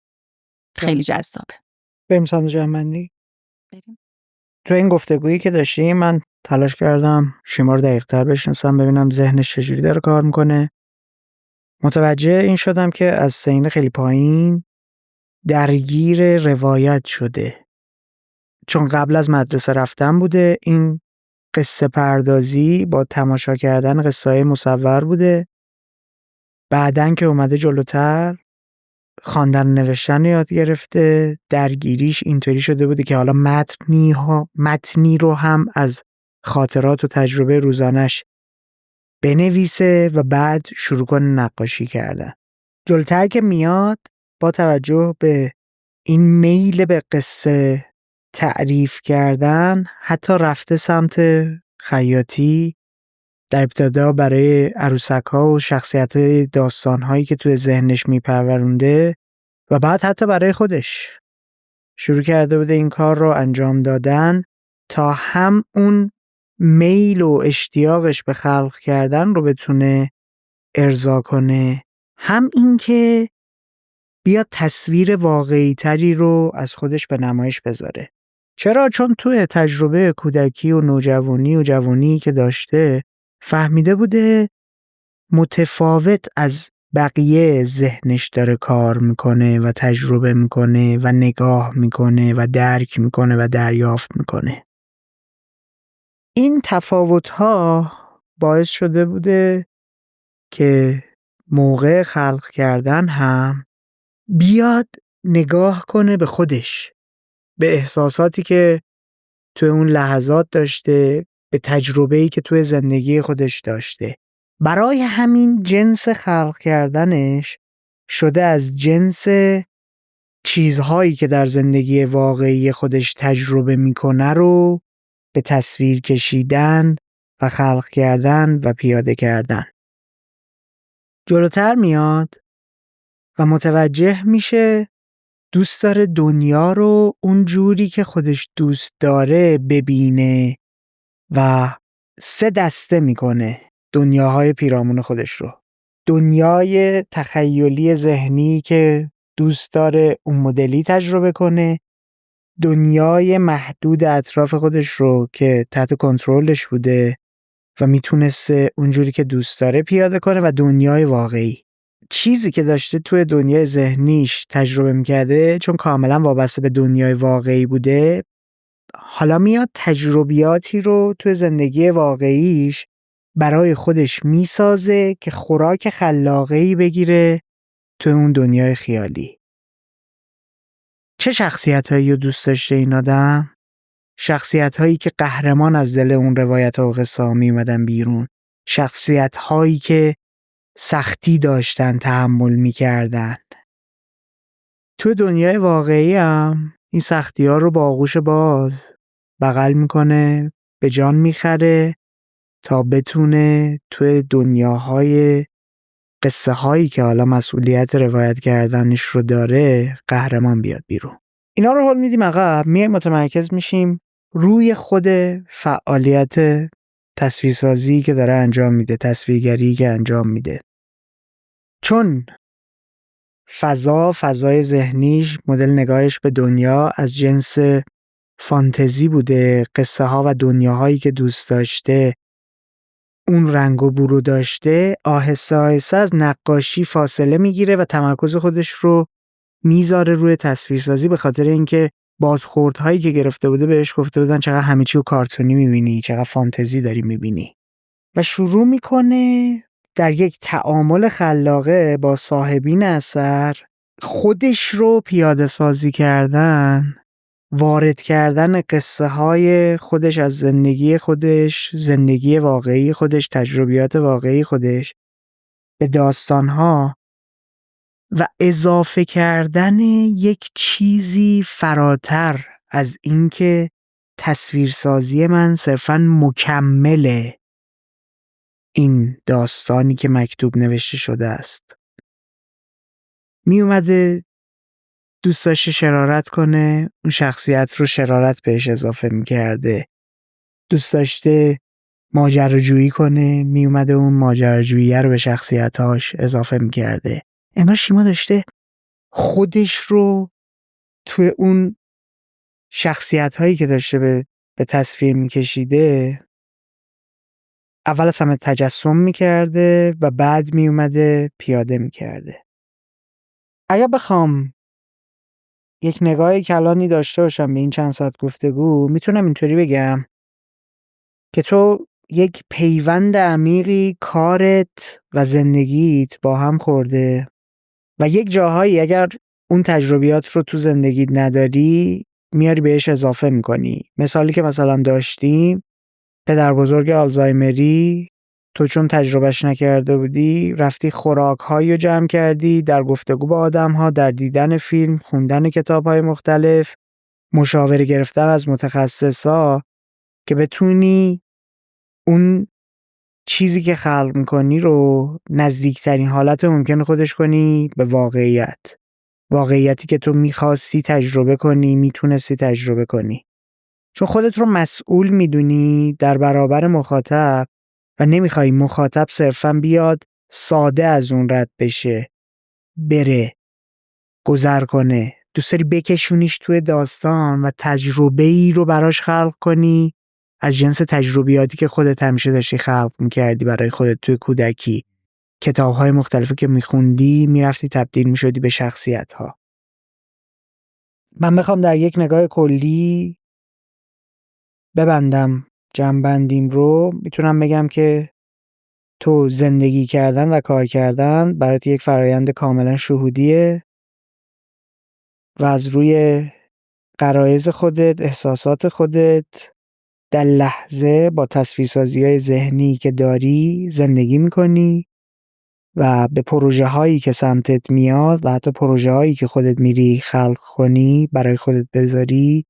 خیلی جذابه. بریم سمت جمع‌بندی. بریم. تو این گفتگویی که داشتیم من تلاش کردم شیما رو دقیق‌تر بشناسم، ببینم ذهنش چجوری داره کار میکنه. متوجه این شدم که از سن خیلی پایین درگیر روایت شده، چون قبل از مدرسه رفتن بوده این قصه پردازی با تماشا کردن قصه‌های مصور بوده. بعدن که اومده جلوتر خواندن و نوشتن یاد گرفته، درگیریش اینطوری شده بوده که حالا متنی رو هم از خاطرات و تجربه روزانش بنویسه و بعد شروع کنه نقاشی کردن. جلوتر که میاد با توجه به این میل به قصه تعریف کردن حتی رفته سمت خیاطی، در ابتدا برای عروسک‌ها و شخصیت‌های داستان‌هایی که توی ذهنش میپرورونده و بعد حتی برای خودش شروع کرده بوده این کار رو انجام دادن تا هم اون میل و اشتیاقش به خلق کردن رو بتونه ارضا کنه، هم این که بیاد تصویر واقعی تری رو از خودش به نمایش بذاره. چرا؟ چون توی تجربه کودکی و نوجوانی و جوانی که داشته فهمیده بوده متفاوت از بقیه ذهنش داره کار میکنه و تجربه میکنه و نگاه میکنه و درک میکنه و دریافت میکنه. این تفاوت‌ها باعث شده بوده که موقع خلق کردن هم بیاد نگاه کنه به خودش، به احساساتی که توی اون لحظات داشته، به تجربه‌ای که توی زندگی خودش داشته. برای همین جنس خلق کردنش شده از جنس چیزهایی که در زندگی واقعی خودش تجربه میکنه رو به تصویر کشیدن و خلق کردن و پیاده کردن. جلوتر میاد و متوجه میشه دوست داره دنیا رو اون جوری که خودش دوست داره ببینه و 3 دسته میکنه دنیاهای پیرامون خودش رو. دنیای تخیلی ذهنی که دوست داره اون مدلی تجربه کنه، دنیای محدود اطراف خودش رو که تحت کنترلش بوده و میتونسته اونجوری که دوست داره پیاده کنه، و دنیای واقعی. چیزی که داشته توی دنیای ذهنیش تجربه میکرده چون کاملا وابسته به دنیای واقعی بوده، حالا میاد تجربیاتی رو توی زندگی واقعیش برای خودش میسازه که خوراک خلاقه‌ای بگیره توی اون دنیای خیالی. چه شخصیت‌هایی رو دوست داشته این آدم؟ شخصیت‌هایی که قهرمان از دل اون روایت و قصه ها می اومدن بیرون، شخصیت‌هایی که سختی داشتن تحمل می‌کردن. توی دنیای واقعی هم این سختی‌ها رو با آغوش باز بغل میکنه، به جان میخره تا بتونه توی دنیاهای قصه هایی که حالا مسئولیت روایت کردنش رو داره قهرمان بیاد بیرون. اینا رو حل میدیم عقب، میایم متمرکز میشیم روی خود فعالیت تصویرسازی که داره انجام میده، تصویرگری که انجام میده. چون فضای ذهنیش، مدل نگاهش به دنیا از جنس فانتزی بوده، قصه ها و دنیاهایی که دوست داشته اون رنگ و بو رو داشته، آهسته آهسته از نقاشی فاصله میگیره و تمرکز خودش رو میذاره روی تصویرسازی، به خاطر اینکه بازخوردهایی که گرفته بوده بهش گفته بودن چقدر همه چی رو کارتونی میبینی، چقدر فانتزی داری میبینی، و شروع میکنه در یک تعامل خلاقه با صاحبین اثر خودش رو پیاده سازی کردن، وارد کردن قصه های خودش از زندگی خودش، زندگی واقعی خودش، تجربیات واقعی خودش به داستانها و اضافه کردن یک چیزی فراتر از اینکه تصویرسازی من صرفاً مکمله این داستانی که مکتوب نوشته شده است. می اومده دوست داشته شرارت کنه، اون شخصیت رو شرارت بهش اضافه می کرده. دوست داشته ماجراجویی کنه، می اومده اون ماجراجویی رو به شخصیتاش اضافه می کرده. انگار شیما داشته خودش رو توی اون شخصیت هایی که داشته به تصویر می کشیده اول از همه تجسم می کرده و بعد می اومده پیاده می کرده. اگر بخوام یک نگاه کلانی داشته باشم به این چند ساعت گفتگو، میتونم اینطوری بگم که تو یک پیوند عمیقی کارت و زندگیت با هم خورده و یک جاهایی اگر اون تجربیات رو تو زندگیت نداری میاری بهش اضافه میکنی. مثالی که مثلا داشتیم پدر بزرگ آلزایمری، تو چون تجربهش نکرده بودی رفتی خوراک‌هایی رو جمع کردی، در گفتگو با آدم‌ها، در دیدن فیلم، خوندن کتاب‌های مختلف، مشاوره گرفتن از متخصصا که بتونی اون چیزی که خلق می‌کنی رو نزدیکترین حالت ممکن خودش کنی به واقعیت. واقعیتی که تو می‌خواستی تجربه کنی، میتونستی تجربه کنی. چون خودت رو مسئول میدونی در برابر مخاطب و نمیخوای مخاطب صرفاً بیاد ساده از اون رد بشه، بره، گذر کنه. دوست داری بکشونیش توی داستان و تجربه‌ای رو براش خلق کنی از جنس تجربیاتی که خودت همیشه داشتی خلق میکردی برای خودت توی کودکی. کتاب‌های مختلفی که میخوندی میرفتی تبدیل میشدی به شخصیت‌ها. من بخوام در یک نگاه کلی ببندم جمع‌بندیم رو، میتونم بگم که تو زندگی کردن و کار کردن برات یک فرایند کاملا شهودیه و از روی غرایز خودت، احساسات خودت در لحظه با تصویرسازی‌های ذهنی که داری زندگی میکنی و به پروژه هایی که سمتت میاد و حتی پروژه هایی که خودت میری خلق کنی برای خودت بذاری،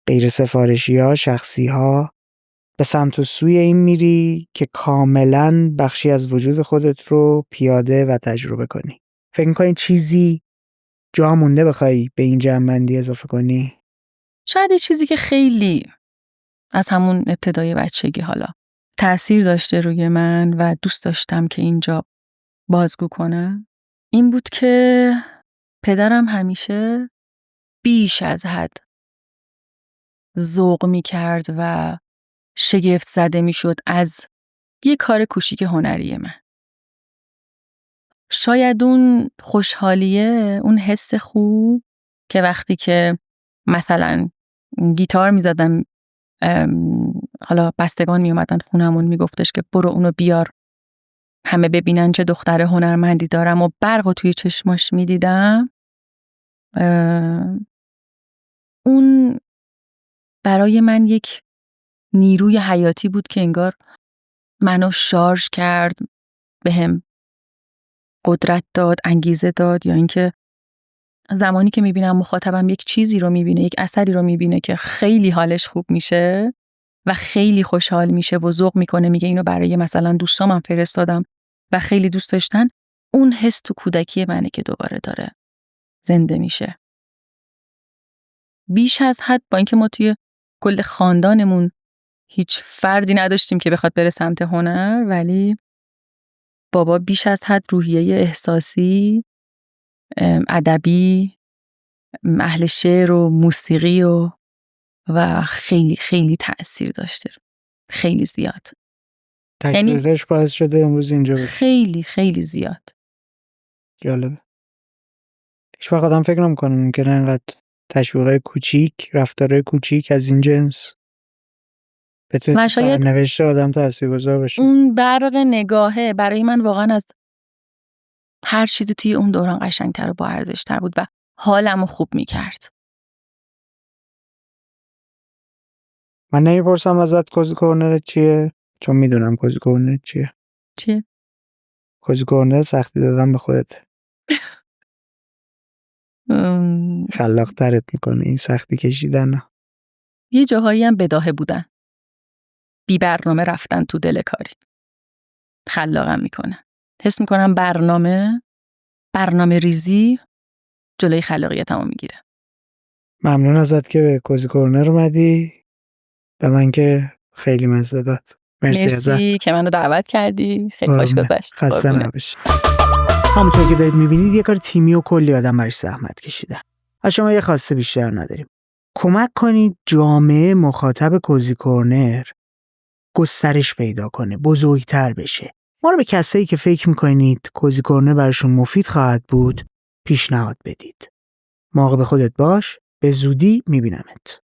غیر سفارشی ها، شخصی ها، به سمت و سوی این میری که کاملا بخشی از وجود خودت رو پیاده و تجربه کنی. فکر می‌کنی چیزی جا مونده بخوای به این جمع‌بندی اضافه کنی؟ شاید یه چیزی که خیلی از همون ابتدای بچگی حالا تأثیر داشته روی من و دوست داشتم که اینجا بازگو کنم این بود که پدرم همیشه بیش از حد ذوق می کرد و شگفت زده می شد از یه کار کوچیک هنری من. شاید اون خوشحالیه، اون حس خوب که وقتی که مثلا گیتار می زدم، حالا بستگان می اومدن خونمون می گفتش که برو اونو بیار همه ببینن چه دختر هنرمندی دارم و برقو توی چشماش می دیدم، اون برای من یک نیروی حیاتی بود که انگار منو شارژ کرد، بهم قدرت داد، انگیزه داد. یا اینکه زمانی که میبینم مخاطبم یک چیزی رو میبینه، یک اثری رو میبینه که خیلی حالش خوب میشه و خیلی خوشحال میشه و ذوق میکنه، میگه اینو برای مثلا دوستامم فرستادم و خیلی دوست داشتن، اون حس تو کودکی منه که دوباره داره زنده میشه. بیش از حد، با اینکه ما توی کل خاندانمون هیچ فردی نداشتیم که بخواد بره سمت هنر، ولی بابا بیش از حد روحیه احساسی ادبی، اهل شعر و موسیقی و خیلی خیلی تأثیر داشته، خیلی زیاد. تشویقش باعث شده امروز اینجا باشی. خیلی خیلی زیاد. جالبه. هیچ وقت آدم فکر نمی‌کنه ممکنه اینقدر تشویقای کوچیک، رفتارهای کوچیک از این جنس بتونه سرنوشت آدم تاثیرگذار باشه. اون برق نگاهه برای من واقعا از هر چیزی توی اون دوران قشنگتر و با ارزش‌تر بود و حالمو خوب می‌کرد. من نمی‌پرسم ازت کوزی کورنر چیه، چون میدونم کوزی کورنر چیه. چیه؟ کوزی کورنر سختی دادن به خودت. خلاق‌ترت میکنه این سختی کشیدن. یه جاهایی هم بداهه بودن. بی برنامه رفتن تو دل کاری. خلاقم میکنه. حس میکنم برنامه ریزی جلوی خلاقیتمو میگیره. ممنون ازت که به کوزی کورنر اومدی. به من که خیلی مزه داد. مرسی که منو دعوت کردی. خیلی خوش گذشت. خسته نباشی. همونطور که دارید میبینید یه کار تیمی و کلی آدم براش زحمت کشیدن. از شما یه خواسته بیشتر نداریم. کمک کنید جامعه مخاطب کوزی کورنر گسترش پیدا کنه، بزرگتر بشه. ما رو به کسایی که فکر میکنید کوزی کورنر براشون مفید خواهد بود پیشنهاد بدید. مراقب خودت باش. به زودی میبینمت.